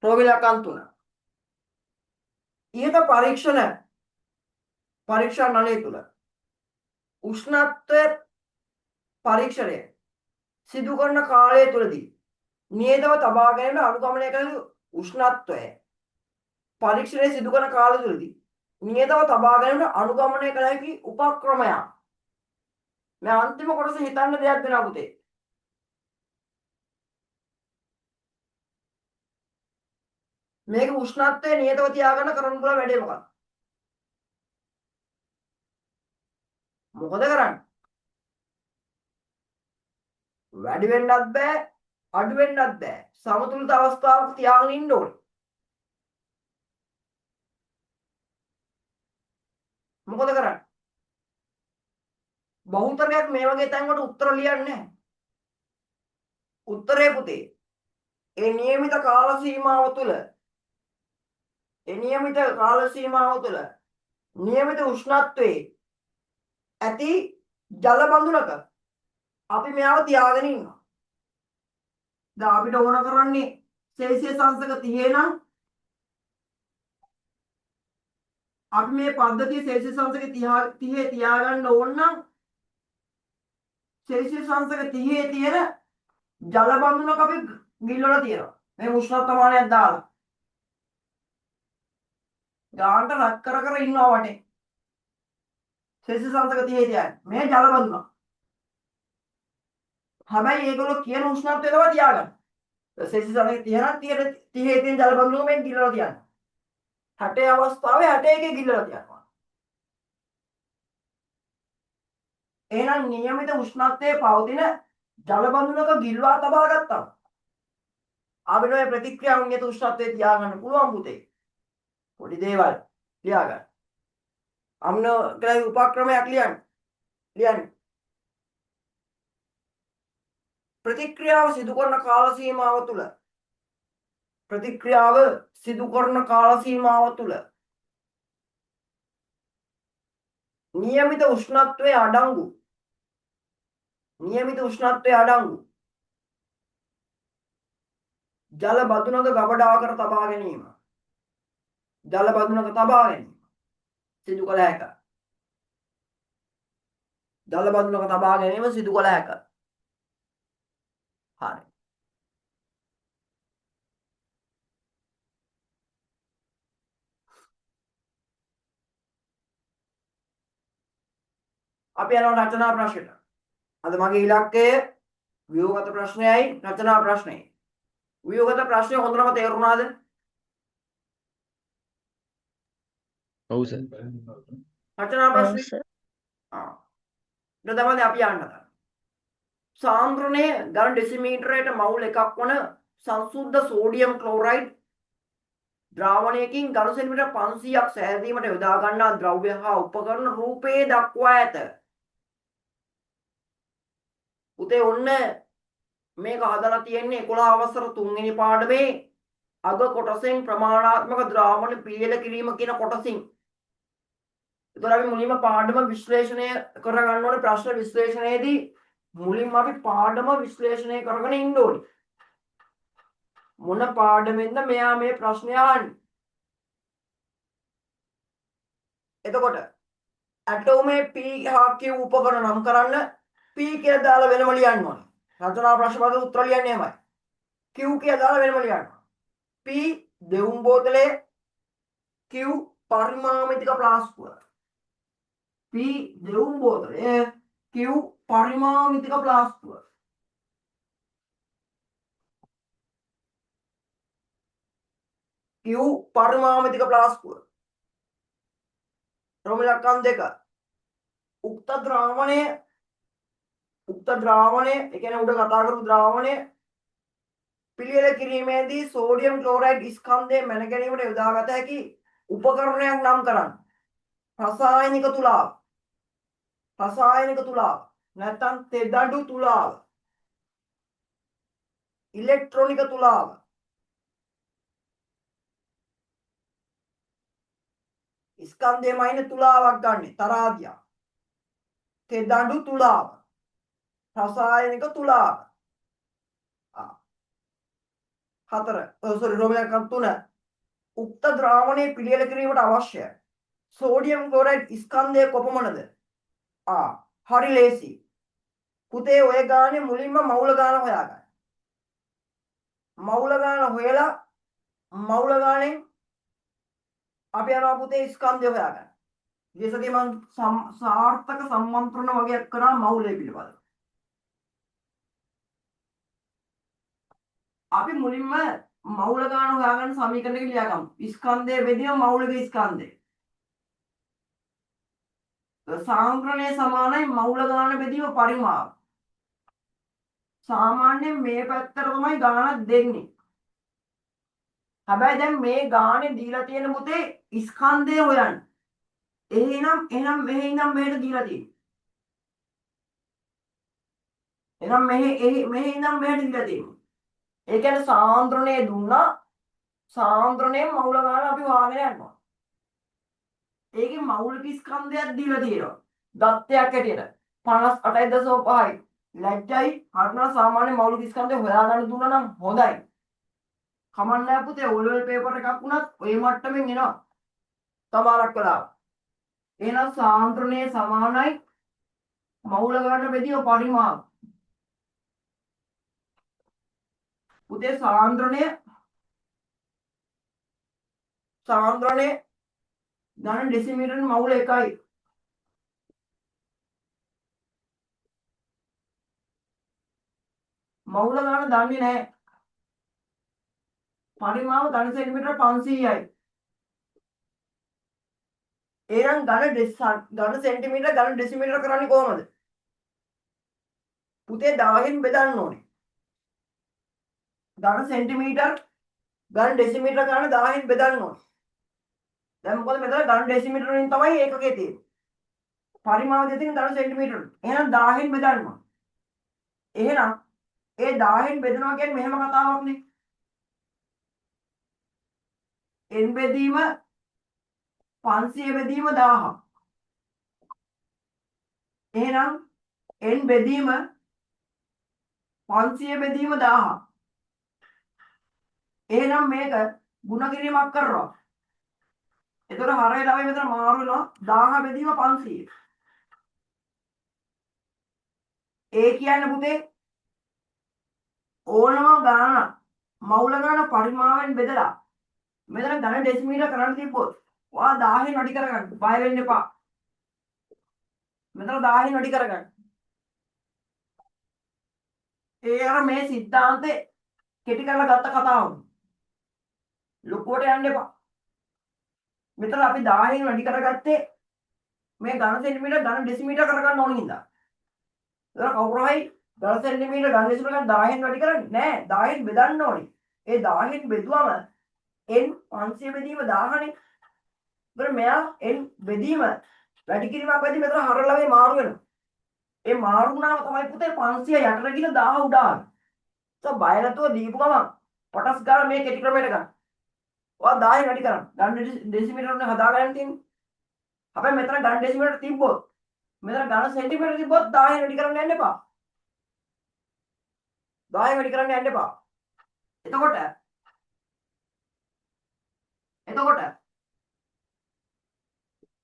ප්‍රෝගිලකන් 3. ඊට පරීක්ෂා නළය තුල උෂ්ණත්වය පරීක්ෂණය සිදු කරන කාලය තුලදී නියතව තබා ගැනීම අනුගමනය කළ උෂ්ණත්වය පරීක්ෂණය සිදු කරන කාලය තුලදී නියතව තබා ගැනීම අනුගමනය කළ හැකි උපක්‍රමයක්. මේ අන්තිම කොටස හිතන්න දෙයක් දෙනවා පුතේ. මේක උෂ්ණත්වය නියතව තියාගන්න කරන්න පුළුවන් වැඩේ මොකක්ද? මොකද කරන්නේ? වැඩි වෙන්නත් බෑ, අඩු වෙන්නත් බෑ. සමතුලිත අවස්ථාවක තියාගෙන ඉන්න ඕනේ. මොකද කරන්නේ? බහුතරයක් මේ වගේ තැන්වලට උත්තර ලියන්නේ නැහැ. උත්තරේ පුතේ ඒ નિયમિત කාල සීමාව තුළ નિયમિત උෂ්ණත්වයේ ඇති ජල බඳුනක අපි මෙයාව තියාගෙන ඉන්නවා. දැන් අපිට ඕන කරන්නේ සෙල්සියස් අංශක 30 නම් අපි මේ පද්ධතිය සෙල්සියස් අංශක 30 තියාගන්න ඕන නම් සෙල්සියස් අංශක 30 තියෙන ජල බඳුනක අපි ගිල්වලා තියෙනවා. මේ උෂ්ණත්වමානයක් දාලා. ගානට රත් කර කර ඉන්නවා වටේ. සෙල්සියස් අංශක 30 තියන්නේ. මේ ජල බඳුන. හැබැයි ඒගොල්ලෝ කියන උෂ්ණත්වය තමයි තියාගන්න. සෙල්සියස් අංශක 30 නම් 30 තියෙන ජල බඳුනක මේ ගිල්වලා තියන්නේ. 60 අවස්ථාවේ 61 ගිල්ලලා තියනවා. එහෙනම් નિયમિત උෂ්ණත්වයේ පවතින ජල බඳුනක ගිල්වා තබා ගත්තා. අපිට මේ ප්‍රතික්‍රියාව නියත උෂ්ණත්වයේ තියාගන්න පුළුවන් පුතේ. පොඩි දේවල් ලියාගන්න. අම්න කියලා උපක්‍රමයක් ලියන්න. ප්‍රතික්‍රියාව සිදු කරන කාල සීමාව තුළ નિયમિત ઉષ્ણත්වයේ අඩංගු ජල බඳුනක ගබඩාකර තබා ගැනීම සිදු කළ හැක. හරි. අපි යනවා රචනා ප්‍රශ්නෙට. අද මගේ ඉලක්කය ව්‍යුහගත ප්‍රශ්නයයි රචනා ප්‍රශ්නයයි. ව්‍යුහගත ප්‍රශ්නය හොඳටම තේරුණාද? ඔව් සර්. රචනා ඔව් ප්‍රශ්නේ සර්. ඊට තමයි අපි යන්න. සාන්ද්‍රණයේ ඝන ඩෙසිමීටරයට මවුල් එකක් වන සංසුද්ධ සෝඩියම් ක්ලෝරයිඩ් ද්‍රාවණයකින් ඝන සෙන්ටිමීටර් 500ක් සෑදීමට යොදා ගන්නා ද්‍රව්‍ය හා උපකරණ රූපයේ දක්වා ඇත. උතේ ඔන්න මේක හදලා තියෙන්නේ 11 වසර 3 වෙනි පාඩමේ අග කොටසෙන් ප්‍රමාණාත්මක ද්‍රාවණ පිළියෙල කිරීම කියන කොටසින්. ඒතර අපි මුලින්ම පාඩම විශ්ලේෂණය කරගන්න ඕනේ. ප්‍රශ්න විශ්ලේෂණයේදී මුලින්ම අපි පාඩම විශ්ලේෂණය කරගෙන ඉන්න ඕනේ. මොන පාඩමෙන්ද මෙයා මේ ප්‍රශ්නය අහන්නේ? එතකොට ඇටෝමේ P හා Q උපකරණ නම් කරන්න P කියලා දාලා වෙනම ලියන්න ඕනේ. රචනා ප්‍රශ්න පද උත්තර ලියන්නේ එහෙමයි. Q කියලා දාලා වෙනම ලියන්න. P දෙවුම් බෝතලයේ Q පරිමාමිතික ප්ලාස්කුව. P දෙවුම් බෝතලයේ Q පරිමාමිතික ප්ලාස්කුව. Q පරිමාමිතික ප්ලාස්කුව. රෝමිලක්කම් 2. උක්ත ද්‍රාවණය ඒ කියන්නේ උඩ කතා කරපු ද්‍රාවණය පිළියෙල කිරීමේදී සෝඩියම් ක්ලෝරයිඩ් ස්කන්ධය මැන ගැනීමට යොදාගත හැකි උපකරණයක් නම් කරන්න. රසායනික තුලාව නැත්නම් තෙදඬු තුලාව, ඉලෙක්ට්‍රොනික තුලාව, ස්කන්ධයමයින තුලාවක් ගන්න තරාදියා, තෙදඬු තුලාව, රසායනික තුලාව. 4 රෝමයන් 3 උක්ත ද්‍රාවණයේ පිළියෙල කිරීමට අවශ්‍ය සෝඩියම් ක්ලෝරයිඩ් ස්කන්ධය කොපමණද? හරි ලේසි. පුතේ ඔය ගානේ මුලින්ම මවුල ගාන හොයාගන්න. මවුල ගාන හොයලා මවුල ගානෙන් අපි යනවා පුතේ ස්කන්ධය හොයාගන්න. ඊසදී මම සාර්ථක සම්මන්ත්‍රණ වගේක් කරා මවුලේ පිළිබඳව. අපි මුලින්ම මවුල ගාන හොයාගන්න සමීකරණයක ලියාගමු. ස්කන්ධයේ බෙදීම මවුලක ස්කන්ධය. සාන්ද්‍රණය සමානයි මවුල ගාන බෙදීම පරිමාව. සාමාන්‍යයෙන් මේ පැත්තට තමයි ගානක් දෙන්නේ. හැබැයි දැන් මේ ගානේ දීලා තියෙන පුතේ ස්කන්ධය හොයන්න. එහෙනම් මෙහෙ ඉඳන් මෙහෙට දීලා තියෙන්නේ. එහෙනම් මෙහෙ ඉඳන් මෙහෙට දීලා තියෙන්නේ. ඒ කියන්නේ සාන්ද්‍රණය දුන්නා. සාන්ද්‍රණයෙන් මවුල ගාන අපි හොයාගෙන යනවා. ඒකේ මෞලික ස්කන්ධයක් දීලා තියෙනවා. දත්තයක් හැටියට 58.5යි. ලැජ්ජයි හරිනම් සාමාන්‍ය මෞලික ස්කන්ධය හොයාගන්න දුන්නා නම් හොඳයි. කමන්නේ පුතේ O level paper එකක් වුණත් ඔය මට්ටමින් එනවා. සමානක් වෙලා. එහෙනම් සාන්ද්‍රණය සමානයි මවුල ගන්න බෙදීම පරිමාව. පුතේ සාන්ද්‍රණය ධන ඩෙසිමීටර් මවුල එකයි. මවුල ගන්න දන්නේ නැහැ. පරිමාව ධන සෙන්ටිමීටර 500යි. එහෙනම් ධන සෙන්ටිමීටර ධන ඩෙසිමීටර කරන්නේ කොහොමද? පුතේ 10න් බෙදන්න ඕනේ. ධන සෙන්ටිමීටර ධන ඩෙසිමීටර කරන්න 10න් බෙදන්න ඕනේ. දැන් මොකද මෙතන ධන ඩෙසිමීටර වලින් තමයි ඒකකේ තියෙන්නේ. පරිමාව දෙතින් ධන සෙන්ටිමීටර. එහෙනම් 1000න් බෙදන්න ඕනේ. එහෙනම් ඒ 1000න් බෙදනවා කියන්නේ මෙහෙම කතාවක් නේ. n බෙදීම 500 බෙදීම 1000. එහෙනම් n බෙදීම 500 බෙදීම 1000. එහෙනම් මේක ಗುಣ කිරීමක් කරනවා. එතකොට හරය ළමයි මෙතන මාරු වෙනවා 1000 බෙදීම 500. ඒ කියන්නේ පුතේ ඕනම ගාන මවුල ගාන පරිමාවෙන් බෙදලා මෙතන ධන ඩෙසිමීටර කරන්න තිබ්බොත් ඔයා 1000න් වැඩි කරගන්න. බය වෙන්න එපා. මෙතන 1000න් වැඩි කරගන්න. ඒ අර මේ સિદ્ધාන්තේ කෙටි කරලා ගත්ත කතාවම. ලොකුවට යන්න එපා. මෙතන අපි 1000න් වැඩි කරගත්තේ මේ ඝන සෙන්ටිමීටර ඝන ඩෙසිමීටර කරගන්න ඕන හින්දා. ඒක කවුරු හරි ඝන සෙන්ටිමීටර ඝන ඩෙසිමීටර 1000න් වැඩි කරන්නේ නෑ. 1000න් බෙදන්න ඕනේ. ඒ 1000න් බෙදුවම n 500 බෙදීම 1000නේ. ඒතර මෙයා n බෙදීම වැඩි කිරීමක් වෙද්දී මෙතන හරලවේ මාරු වෙනවා. ඒ මාරු වුණාම තමයි පුතේ 500 යටට ගිහින් 1000 උඩ ආවේ. ඒක බය නැතුව දීපු ගමන් පටස් ගාලා මේ කෙටි ක්‍රමයට ගන්න. ඔයා 1000 වැඩි කරන්න. ඝන ඩෙසිමීටර උනේ හදාගන්න තියෙන්නේ. හැබැයි මෙතන ඝන ඩෙසිමීටර තිබ්බොත් මෙතන ඝන සෙන්ටිමීටර තිබ්බොත් 1000 වැඩි කරන්න යන්න එපා. 1000 වැඩි කරන්න යන්න එපා. එතකොට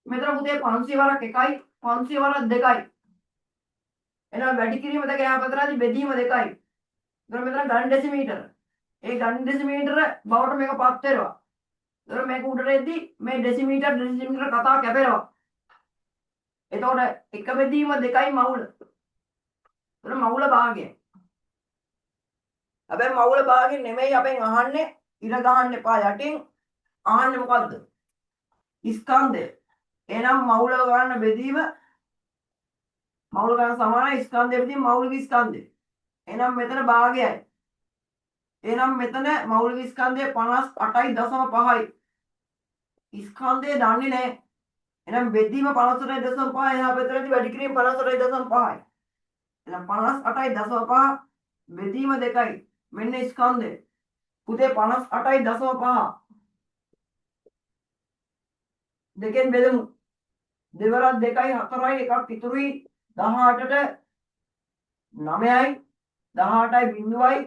මෙතන පුතේ 500 වරක් 1යි 500 වරක් 2යි. එහෙනම් වැඩි කිරීම දෙක යහපතරදී බෙදීම 2යි. එතන මෙතන ඝන ඩෙසිමීටර. ඒ ඝන ඩෙසිමීටර බවට මේක පත් වෙනවා. එතන මේක උඩට එද්දි මේ ඩෙසිමීටර කතා කැපෙනවා. එතකොට එක බෙදීම 2යි මවුල. එතන මවුල භාගය. හැබැයි මවුල භාගය නෙමෙයි අපෙන් අහන්නේ ඉර ගහන්න එපා යටින්. අහන්නේ මොකද්ද? ස්කන්ධය. එහෙනම් මවුල ගන්න බෙදීම මවුල ගන්න සමානයි ස්කන්ධය බෙදීම මෞලික ස්කන්ධය. එහෙනම් මෙතන භාගයයි. එහෙනම් මෙතන මෞලික ස්කන්ධය 58.5යි. ස්කන්ධය දන්නේ නැහැ. එහෙනම් බෙදීම 58.5 එහා පැත්තටදී වැඩි කිරීම 58.5යි. එහෙනම් 58.5 බෙදීම 2යි. මෙන්න ස්කන්ධය. පුතේ 58.5 දෙකෙන් බෙදමු. දෙවරක් 2යි 4යි එකක් ඉතුරුයි 18ට 9යි 18යි බිඳුවයි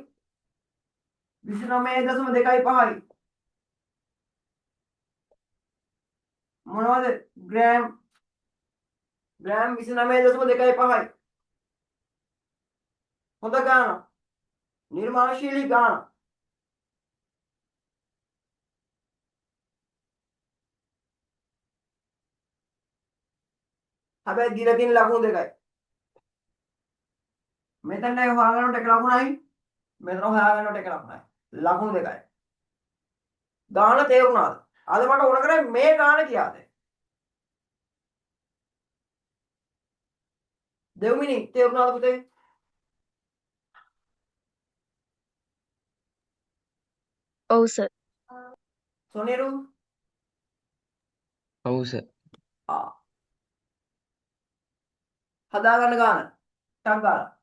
29.25යි. මොනවද? ග්‍රෑම් 29.25යි. හොඳ ගාන. නිර්මාණශීලී ගාන. හැබැයි දීලා තියෙන ලකුණු දෙකයි. මෙතනයි හොයාගන්නට එක ලකුණයි. මෙතන හොයාගන්නට එක ලකුණයි. ලකුණු දෙකයි. ගාන තේරුණාද? අද මට ඕන කරේ මේ ගාන කියාද? දෙව්මිනි තේරුණාද පුතේ? ඔව් සර්. සොනේරු? ඔව් සර්. හදාගන්න ගාන. ටක් ගාලා.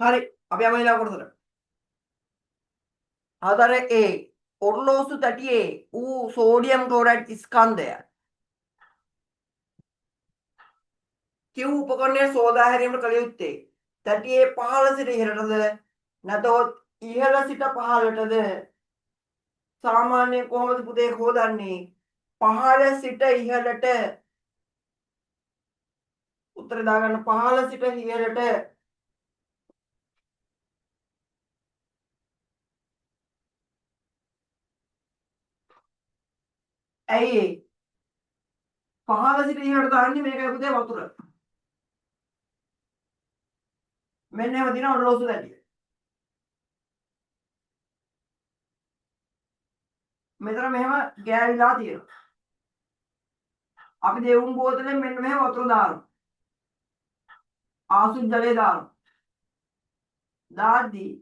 හරි අපි යමු ඊළඟ කොටසට. ආධාර A ඔර්ලෝසු තැටියේ වූ සෝඩියම් ක්ලෝරයිඩ් ස්කන්ධය කිව් උපකරණය සෝදා හැරීමට කළ යුත්තේ තැටියේ පහළ සිට ඉහළටද නැතහොත් ඉහළ සිට පහළටද? සාමාන්‍යයෙන් කොහොමද පුතේ හොදන්නේ? පහළ සිට ඉහළට. උත්තර දාගන්න පහළ සිට ඉහළට. ඇයි ඒ? පහළ සිට ඉහළට දාන්නේ මේකයි පුතේ වතුර. මෙන්න එහෙම දින ඔරලෝසු තැටිය. මෙතන මෙහෙම ගෑවිලා තියෙනවා. අපි දෙවුම් බෝතලෙන් මෙන්න මෙහෙම වතුර දානවා. ආසුත් ජලය දානවා. දාද්දී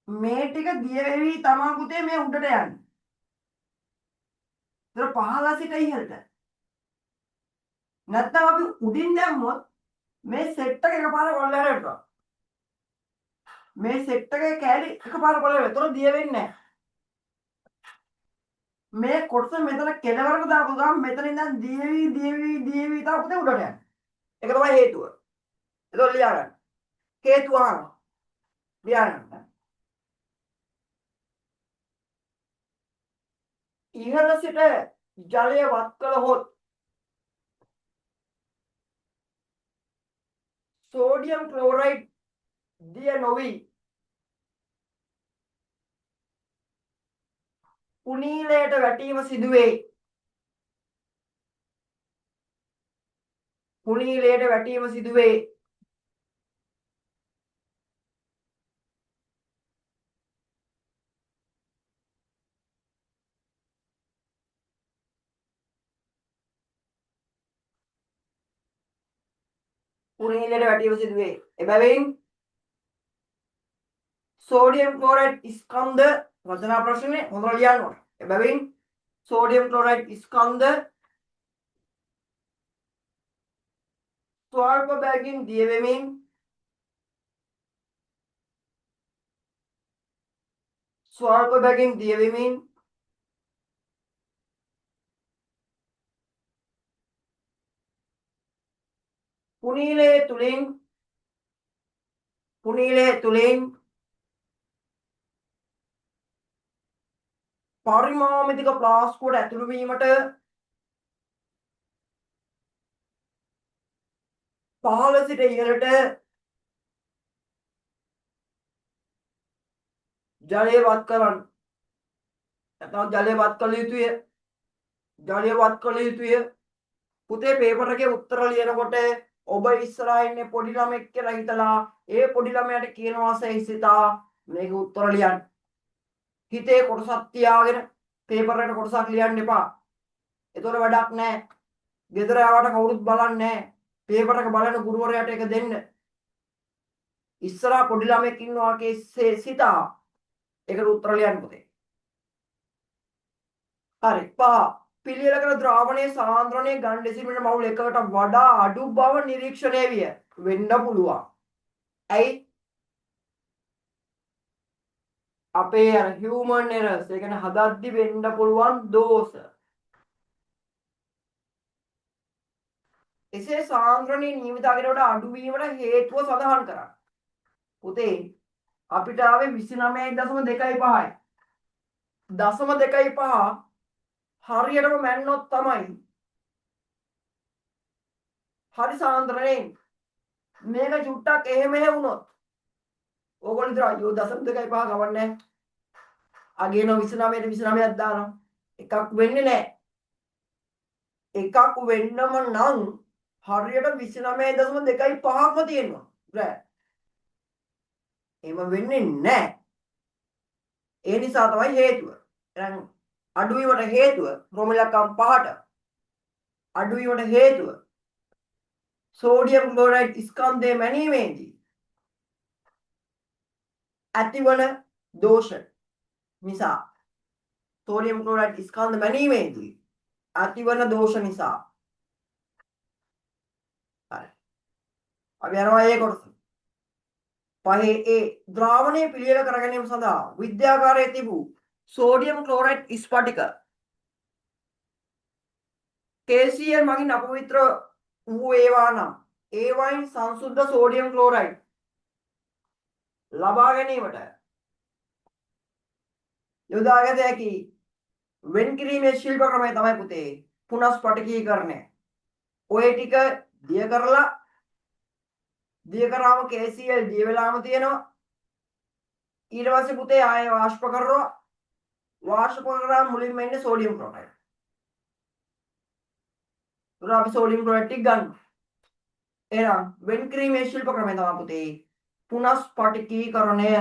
මේ ටික දිය වෙවි තමා පුතේ මේ උඩට යන්නේ. ඒතර පහළ සිට ඉහළට. නැත්නම් අපි උඩින් දැම්මොත් මේ සෙට් එක එකපාර කොල්ලට වැටෙනවා. මේ සෙට් එකේ කෑලි එකපාර කොල්ලට වැටෙනවා. ඒතර දිය වෙන්නේ නැහැ. මේ කොටස මෙතන කෙලවරට දාපු ගමන් මෙතන ඉඳන් දිය වෙවි තා පුතේ උඩට යනවා. ඒක තමයි හේතුව. ඒක ලියා ගන්න. හේතුව අහනවා. ලියා ගන්න. ඉහළ සිට ජලය වත් කළහොත් සෝඩියම් ක්ලෝරයිඩ් දිය නොවි කුණීලයට වැටීම සිදුවේ. කුණීලයට වැටීම සිදුවේ. කුණීලයට වැටීම සිදුවේ. එබැවින් සෝඩියම් ක්ලෝරයිඩ් ස්කන්ධ වචනා ප්‍රශ්නේ හොඳට ලියන්න ඕනේ. එබැවින් සෝඩියම් ක්ලෝරයිඩ් ස්කන්ධ ස්වල්ප බැගින් දිය වෙමින් පුනීලයේ තුලින් පරිමාමිතික ප්ලාස්කුවට ඇතුළු වීමට පහළ සිට ඉහළට ජලය වත් කරන්න. නැත්නම් ජලය වත් කළ යුතුය. පුතේ පේපර් එකේ උත්තර ලියනකොට ඔබ ඉස්සරහා ඉන්නේ පොඩි ළමෙක් කියලා හිතලා ඒ පොඩි ළමයාට කියනවා සෙහිසිතා මේක උත්තර ලියන්න. හිතේ කොටසක් තියාගෙන පේපර් එකට කොටසක් ලියන්න එපා. ඒතොර වැඩක් නැහැ. ගෙදර ආවට කවුරුත් බලන්නේ නැහැ. පේපර් එක බලන ගුරුවරයාට ඒක දෙන්න. ඉස්සරහා පොඩි ළමෙක් ඉන්නවා කේසේ සිතා ඒකට උත්තර ලියන්න පුතේ. හරි. පහ පිළියෙල කළ ද්‍රාවණයේ සාන්ද්‍රණයේ ඝන ඩෙසිමීටර් මවුල් 1කට වඩා අඩු බව නිරීක්ෂණය විය. වෙන්න පුළුවන්. ඇයි? අපේ අර හියුමන් එරර්ස් ඒ කියන්නේ හදද්දි වෙන්න පුළුවන් දෝෂ. එසේ සාන්ද්‍රණයේ නියමිත අගයකට අඩු වීමට හේතුව සඳහන් කරා. පුතේ අපිට ආවේ 29.25යි. 0.25 හරියටම මැන්නොත් තමයි හරි සාන්ද්‍රණයෙන් මේක චුට්ටක් එහෙම වුණොත් ඕගොල්ලෝ ඉතින් අයියෝ 0.25 ගවන්නේ අගේන 29ට 29ක් දානවා. එකක් වෙන්නේ නැහැ. එකක් වෙන්නම නම් හරියට 29.25ක්ම තියෙනවා. රෑ. එහෙම වෙන්නේ නැහැ. ඒ නිසා තමයි හේතුව. එහෙනම් අඩු වීමට හේතුව ප්‍රෝමිලකම් 5ට අඩු වීමට හේතුව සෝඩියම් ක්ලෝරයිඩ් ස්කන්ධය මැනීමේදී ඇතිවන දෝෂ නිසා සෝඩියම් ක්ලෝරයිඩ් ස්කන්ධ මැනීමේදී ඇතිවන දෝෂ නිසා හරි අපි යනවා ඒ කොටස. පහේ ඒ ද්‍රාවණය පිළියෙල කර ගැනීම සඳහා විද්‍යාගාරයේ තිබූ සෝඩියම් ක්ලෝරයිඩ් ස්ඵටික KCl මගින් අපවිත්‍ර වූ ඒවා නම් ඒවයින් සංසුද්ධ සෝඩියම් ක්ලෝරයිඩ් ලබා ගැනීමට යොදාගත හැකි වෙන් කිරීමේ ශිල්ප ක්‍රමය තමයි පුතේ පුනස්පටිකීකරණය. ඔය ටික දිය කරලා දිය කරාම KCl දිය වෙලාම තියෙනවා. ඊට පස්සේ පුතේ ආයෙ වාෂ්ප කරනවා. වාෂ්ප කරාම මුලින්ම එන්නේ සෝඩියම් ක්ලෝරයිඩ්. උර අපි සෝඩියම් ක්ලෝරයිඩ් ටික ගන්නවා. එහෙනම් වෙන් කිරීමේ ශිල්ප ක්‍රමය තමයි පුතේ පුනස්පටිකීකරණය.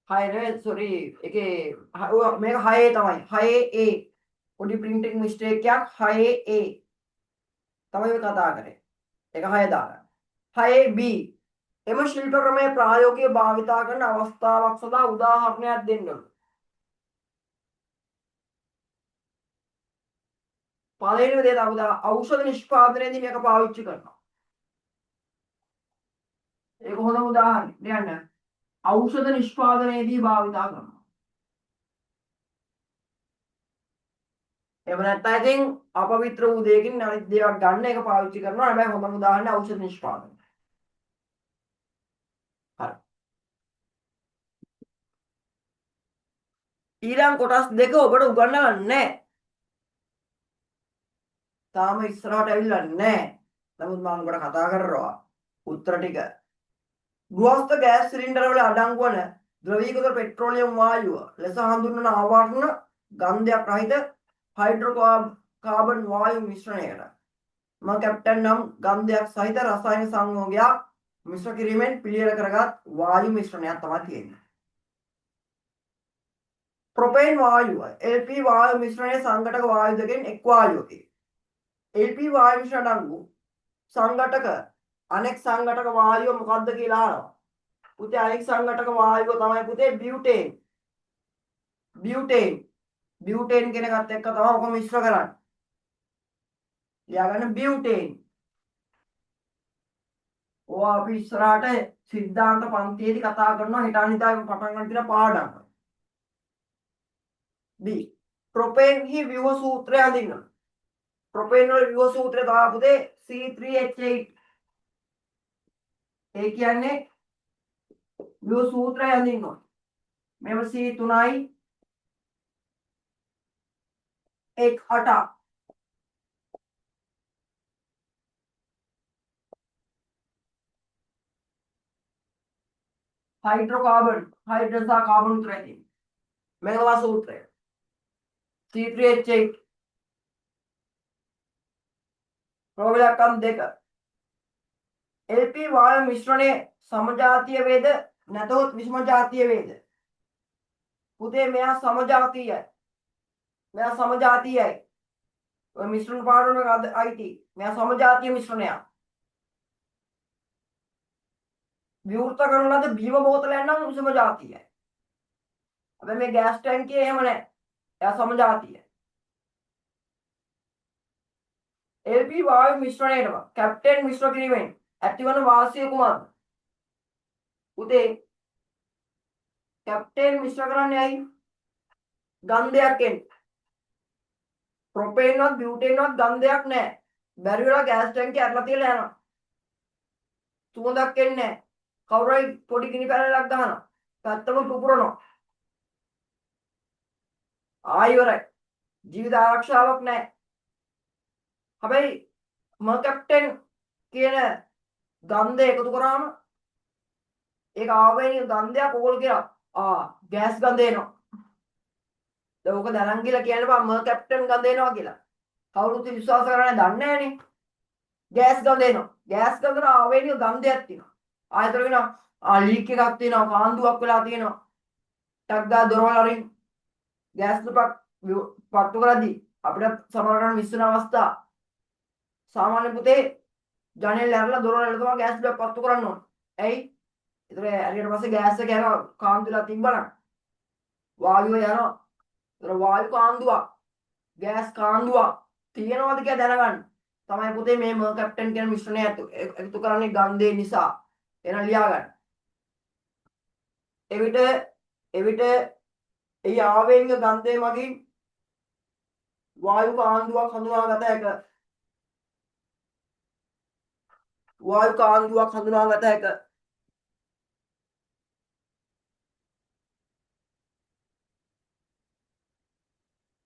6 සෝරි එකේ මේක 6 තමයි 6A පොඩි printing mistake එකක් 6A තමයි මේ කතා කරේ. ඒක 6 දාගන්න. 6B එම ශිල්ප ක්‍රමයේ ප්‍රායෝගික භාවිතා කරන අවස්ථාවක් සඳහා උදාහරණයක් දෙන්න ඕන. පළවෙනිම දේ තමයි ඖෂධ නිෂ්පාදනයේදී මේක පාවිච්චි කරනවා. ඒක හොඳම උදාහරණයක්. දෙන්න. ඖෂධ නිෂ්පාදනයේදී භාවිතා කරනවා. එහෙම නැත්නම් ඉතින් අපවිත්‍ර වූ දෙයකින් අනිත් දේවල් ගන්න එක පාවිච්චි කරනවා. හැබැයි හොඳම උදාහරණය ඖෂධ නිෂ්පාදනය. හරි. ඊළඟ කොටස් දෙක ඔබට උගන්වලා නැහැ. තාම ඉස්සරහට ඇවිල්ලා නැහැ. නමුත් මම ඔබට කතා කරනවා උත්තර ටික. ගෘහස්ත ගෑස් සිලින්ඩර වල අඩංගු වන ද්‍රවීකృత පෙට්‍රෝලියම් වායුව ලෙස හඳුන්වන ආවරණ ගන්ධයක් රහිත හයිඩ්‍රෝකාබන් වායු මිශ්‍රණයකට මම කැප්ටන් නම් ගන්ධයක් සහිත රසායන සංයෝගයක් මිශ්‍ර කිරීමෙන් පිළියෙල කරගත් වායු මිශ්‍රණයක් තමයි තියෙන්නේ. ප්‍රොපේන් වායුව LP වායු මිශ්‍රණයේ සංඝටක වායු දෙකෙන් එක් වායුවකි. LP වායු මිශ්‍රණ අඩංගු සංඝටක අනෙක් සංඝටක වායුව මොකක්ද කියලා අහනවා. පුතේ අනෙක් සංඝටක වායුව තමයි පුතේ බියුටේන්. බියුටේන් කියන එකත් එක්ක තමයි ඔක මිශ්‍ර කරන්නේ. ලියාගන්න බියුටේන්. ඕවා අපි ඉස්සරහට සිද්ධාන්ත පන්තියේදී කතා කරනවා හිතානිතාගේ පටන් ගන්න තියෙන පාඩම්. B ප්‍රොපේන් හි ව්‍යුහ සූත්‍රය අඳින්න. ප්‍රොපේන් වල ව්‍යුහ සූත්‍රය තමයි පුතේ C3H8. ඒ කියන්නේ ව්‍යුහ සූත්‍රය අඳින්න ඕනේ. මේව C3යි 1 8 हाइड्रोकार्बन हाइड्रोजन सह कार्बन वितरण थी मेघला सूत्र है C3H8 प्रोविलकम देकर LP वायु मिश्रणे समजातीय वेद नतोत विषम जातीय वेद पुते मेरा समजातीय है मेरा समजातीय है और मिश्रण पाड़ों में आई थी मेरा समजातीय मिश्रण है विवृत करना तो भीम बोतल है ना समझ आती है अब मैं गैस टैंक है मैंने या समझ आती है LP वायु मिश्रण कैप्टन मिश्र क्रीमेंट एक्टिवन वासी कुमार उते कैप्टन मिश्र करने आई गंधයක් එන්නේ ප්‍රොපේන් වත් බියුටේන් වත් ගන්ධයක් නැහැ බැරි වෙලා ගෑස් ටැංකිය අරලා තියලා යනවා සුවඳක් එන්නේ නැහැ කවුරුයි පොඩි ගිනි පැලයක් ගහනවා පැත්තම පුපුරනවා ආයෙවරයි ජීවිත ආරක්ෂාවක් නැහැ හැබැයි මම කැප්ටන් කියන ගන්ධය එකතු කරාම ඒක ආවේනික ගන්ධයක් ඕගොල්ලෝ කියනවා ගෑස් ගඳ එනවා. දැන් ඕක දැනන් කියලා කියන්න බෑ මර් කැප්ටන් ගඳ එනවා කියලා. කවුරුත් විශ්වාස කරන්නේ දන්නේ නැහනේ. ගෑස් ගඳ එනවා. ගෑස් ගඳට ආවේනික ගන්ධයක් තියෙනවා. ආයතන වෙනවා ලීක් එකක් තියෙනවා කාන්දුවක් වෙලා තියෙනවා. ටක් ගා දොරවල් අරින් ගෑස් දුපක් පත්තු කරද්දී අපිට සමහරවිට මිස් වෙන අවස්ථා සාමාන්‍ය පුතේ ජනෙල් ඇරලා දොරවල් ඇරලා තමයි ගෑස් දුපක් පත්තු කරන්න ඕනේ. ඇයි? ඒතර ඇරියට පස්සේ ගෑස් එක යනවා කාන්දුලා තිබ්බනම් වායුව යනවා. ඒතර වායු කාන්දුවක් ගෑස් කාන්දුවක් තියෙනවද කියලා දැනගන්න තමයි පුතේ මේ මර් කැප්ටන් කියන මිශ්‍රණය එකතු කරන්නේ ගන්ධය නිසා. එන ලියා ගන්න. එවිට ඒ ආවේනික ගන්ධය මගින් වායු කාන්දුවක් හඳුනාගත හැක. වායු කාන්දුවක් හඳුනාගත හැක.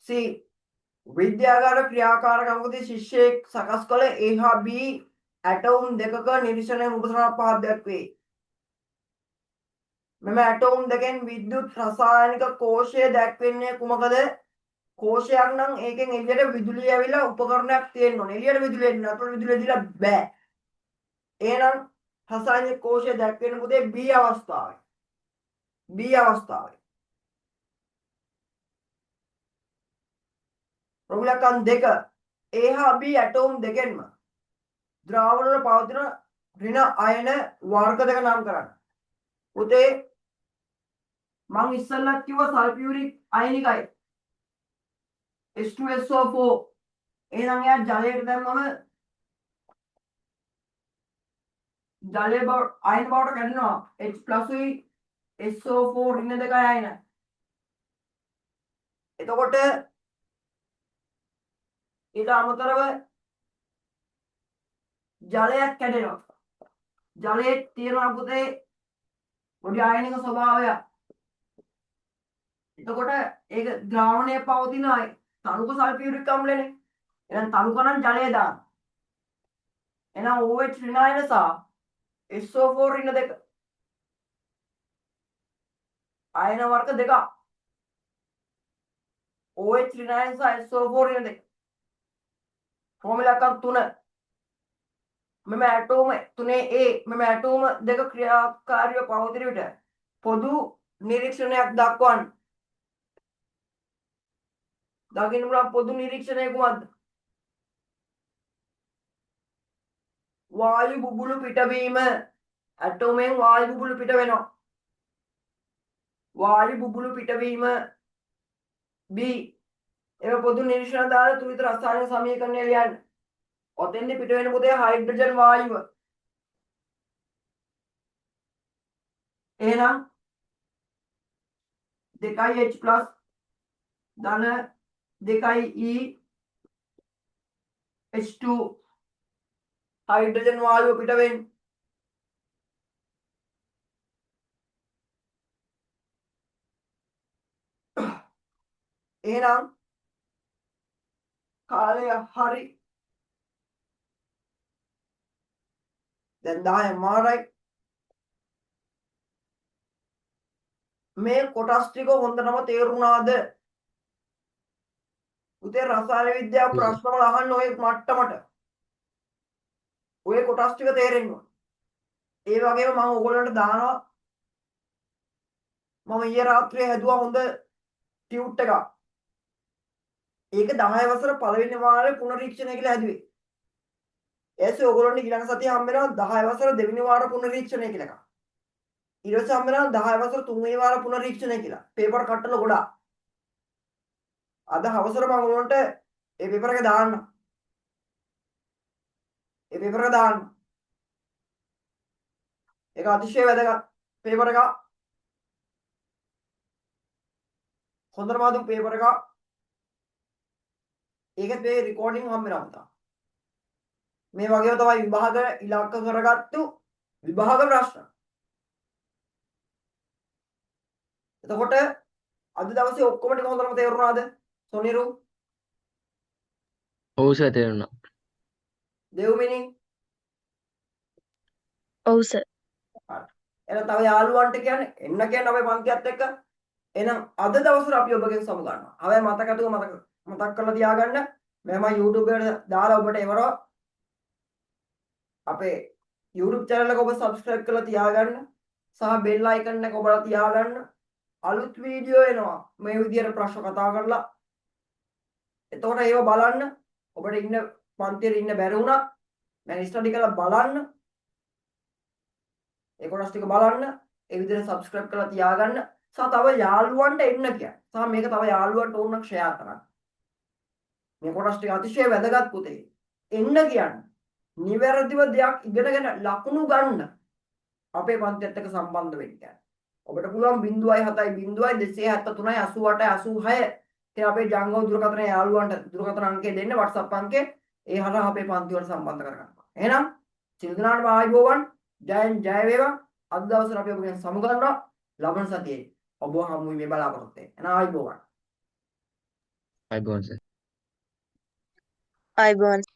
C විද්‍යාගාර ක්‍රියාකාරකමකදී ශිෂ්‍යයෙක් සකස් කළ A හා B ඇටෝම් දෙකක නිරීක්ෂණයෙන් උපසරණ පහක් දැක්වේ. මෙම ඇටෝම් දෙකෙන් විද්‍යුත් රසායනික කෝෂය දැක්වෙන්නේ කුමකද? කෝෂයක් නම් ඒකෙන් එළියට විදුලිය ඇවිල්ලා උපකරණයක් තියෙන්න ඕනේ. එළියට විදුලිය එන්නේ නැතුව විදුලිය දීලා බෑ. එහෙනම් රසායනික කෝෂය දැක්වෙන්නේ පුතේ B අවස්ථාවේ. B අවස්ථාවේ. ප්‍රමුලකන් දෙක A හා B ඇටෝම් දෙකෙන්ම ද්‍රාවණ වල පවතින ඍණ අයන වර්ග දෙක නම් කරන්න. පුතේ මම ඉස්සෙල්ලා කිව්වා සල්ෆියුරික් අයනිකයි H2SO4 එහෙනම් එයා ජලයට දැම්මම ජලය බව අයන බවට කැඩෙනවා H+ උයි SO4 ඍණ දෙකයි අයන. එතකොට ඊට අමතරව ජලයක් කැඩෙනවා. ජලයේ තියෙන පුතේ පොඩි ආයනික ස්වභාවයක්. එතකොට ඒක ද්‍රාවණයේ පවතින තනුක සල්ෆියුරික් අම්ලනේ. එහෙනම් තනුක නම් ජලය දාන්න. එහෙනම් OH ඍණායන සහ SO4 ඍණ දෙක. අයන වර්ග දෙකක්. OH ඍණායන සහ SO4 ඍණ දෙක. ෆෝමියුලා 3. මෙම ඇටෝම 3A මෙම ඇටෝම දෙක ක්‍රියාකාරීව පවතින විට පොදු නිරීක්ෂණයක් දක්වන්න. දකින්න පුළුවන් පොදු නිරීක්ෂණය කුමක්ද? වායු බුබුලු පිටවීම. ඇටෝමෙන් වායු බුබුලු පිට වෙනවා. වායු බුබුලු පිටවීම B. ඒක පොදු නිරීක්ෂණ දාලා තුලිත රසායන සමීකරණය ලියන්න. ඔතෙන්දි පිට වෙන පුතේ හයිඩ්‍රජන් වායුව. එහෙනම් 2H+ ධන 2E H2 හයිඩ්‍රජන් වායුව පිට වෙන්නේ. එහෙනම් කාලය හරි. දැන් 10 මාරයි. මේ කොටස් ටික හොඳටම තේරුණාද? උදේ රසායන විද්‍යාව ප්‍රශ්න වල අහන්න ඔය මට්ටමට. ඔය කොටස් ටික තේරෙන්න ඕන. ඒ වගේම මම ඕගොල්ලන්ට දානවා මම ඊයේ රාත්‍රියේ හැදුවා හොඳ ටියුට් එකක්. ඒක 10 වසර පළවෙනි වාරේ පුනරීක්ෂණය කියලා හැදුවේ. එසේ ඕගොල්ලන්ට ඊළඟ සතිය හම්බ වෙනවා 10 වසර දෙවෙනි වාර පුනරීක්ෂණය කියලා එකක්. ඊට පස්සේ හම්බ වෙනවා 10 වසර තුන්වෙනි වාර පුනරීක්ෂණය කියලා. පේපර් කට්ටල ගොඩාක්. අද හවසට මම ඕගොල්ලන්ට ඒ පේපර් එක දාන්න. ඒ පේපර් එක දාන්න. ඒක අතිශය වැදගත් පේපර් එකක්. හොඳටම අද පේපර් එකක්. ඒකත් මේ රෙකෝඩින් හම්බ වෙනවා පුතා. මේ වගේම තමයි විභාග ඉලක්ක කරගත්තු විභාග ප්‍රශ්න. එතකොට අද දවසේ ඔක්කොම ටික හොඳටම තේරුණාද? සොනිරු ඔව් සර් තේරුණා. දෙව්මිනි ඔව් සර්. එහෙනම් තව යාළුවන්ට කියන්නේ එන්න කියන්නේ අපේ පන්තියත් එක්ක. එහෙනම් අද දවසේ අපි ඔබගෙන් සමු ගන්නවා. හැබැයි මතක් කරලා තියාගන්න. මම YouTube එකට දාලා ඔබට එවනවා. අපේ YouTube channel එක ඔබ subscribe කරලා තියාගන්න. සහ bell icon එක ඔබලා තියාගන්න. අලුත් වීඩියෝ එනවා. මේ විදියට ප්‍රශ්න කතා කරලා. එතකොට ඒව බලන්න. ඔබට ඉන්න පන්තියේ ඉන්න බැරි වුණත් මම ස්ටඩි කරලා බලන්න. ඒ කොටස් ටික බලන්න. ඒ විදිහට subscribe කරලා තියාගන්න. සහ තව යාළුවන්ට එන්න කියන්න. සහ මේක තව යාළුවන්ට ඕන නම් share කරන්න. මේ කොටස් ටික අතිශය වැදගත් පුතේ. එන්න කියන්න. නිවැරදිව දෙයක් ඉගෙනගෙන ලකුණු ගන්න. අපේ පන්තියත් එක්ක සම්බන්ධ වෙන්න කියන්න. ඔබට පුළුවන් 0.7 273 88 86 ඒ අපේ ජංගම දුරකථන යාළුවන්ට දුරකථන අංකය දෙන්න WhatsApp අංකේ ඒ හරහා අපේ පන්ති වලට සම්බන්ධ කරගන්න. එහෙනම් සියලු දෙනාටම ආයුබෝවන් ජයෙන් ජය වේවා. අද දවසේ අපි ඔබගෙන් සමු ගන්නවා. ලබන සතියේ ඔබ හමු වීමේ බලාපොරොත්තු වෙනවා. එහෙනම් ආයුබෝවන්. අයිබෝන් සර්. අයබෝන්.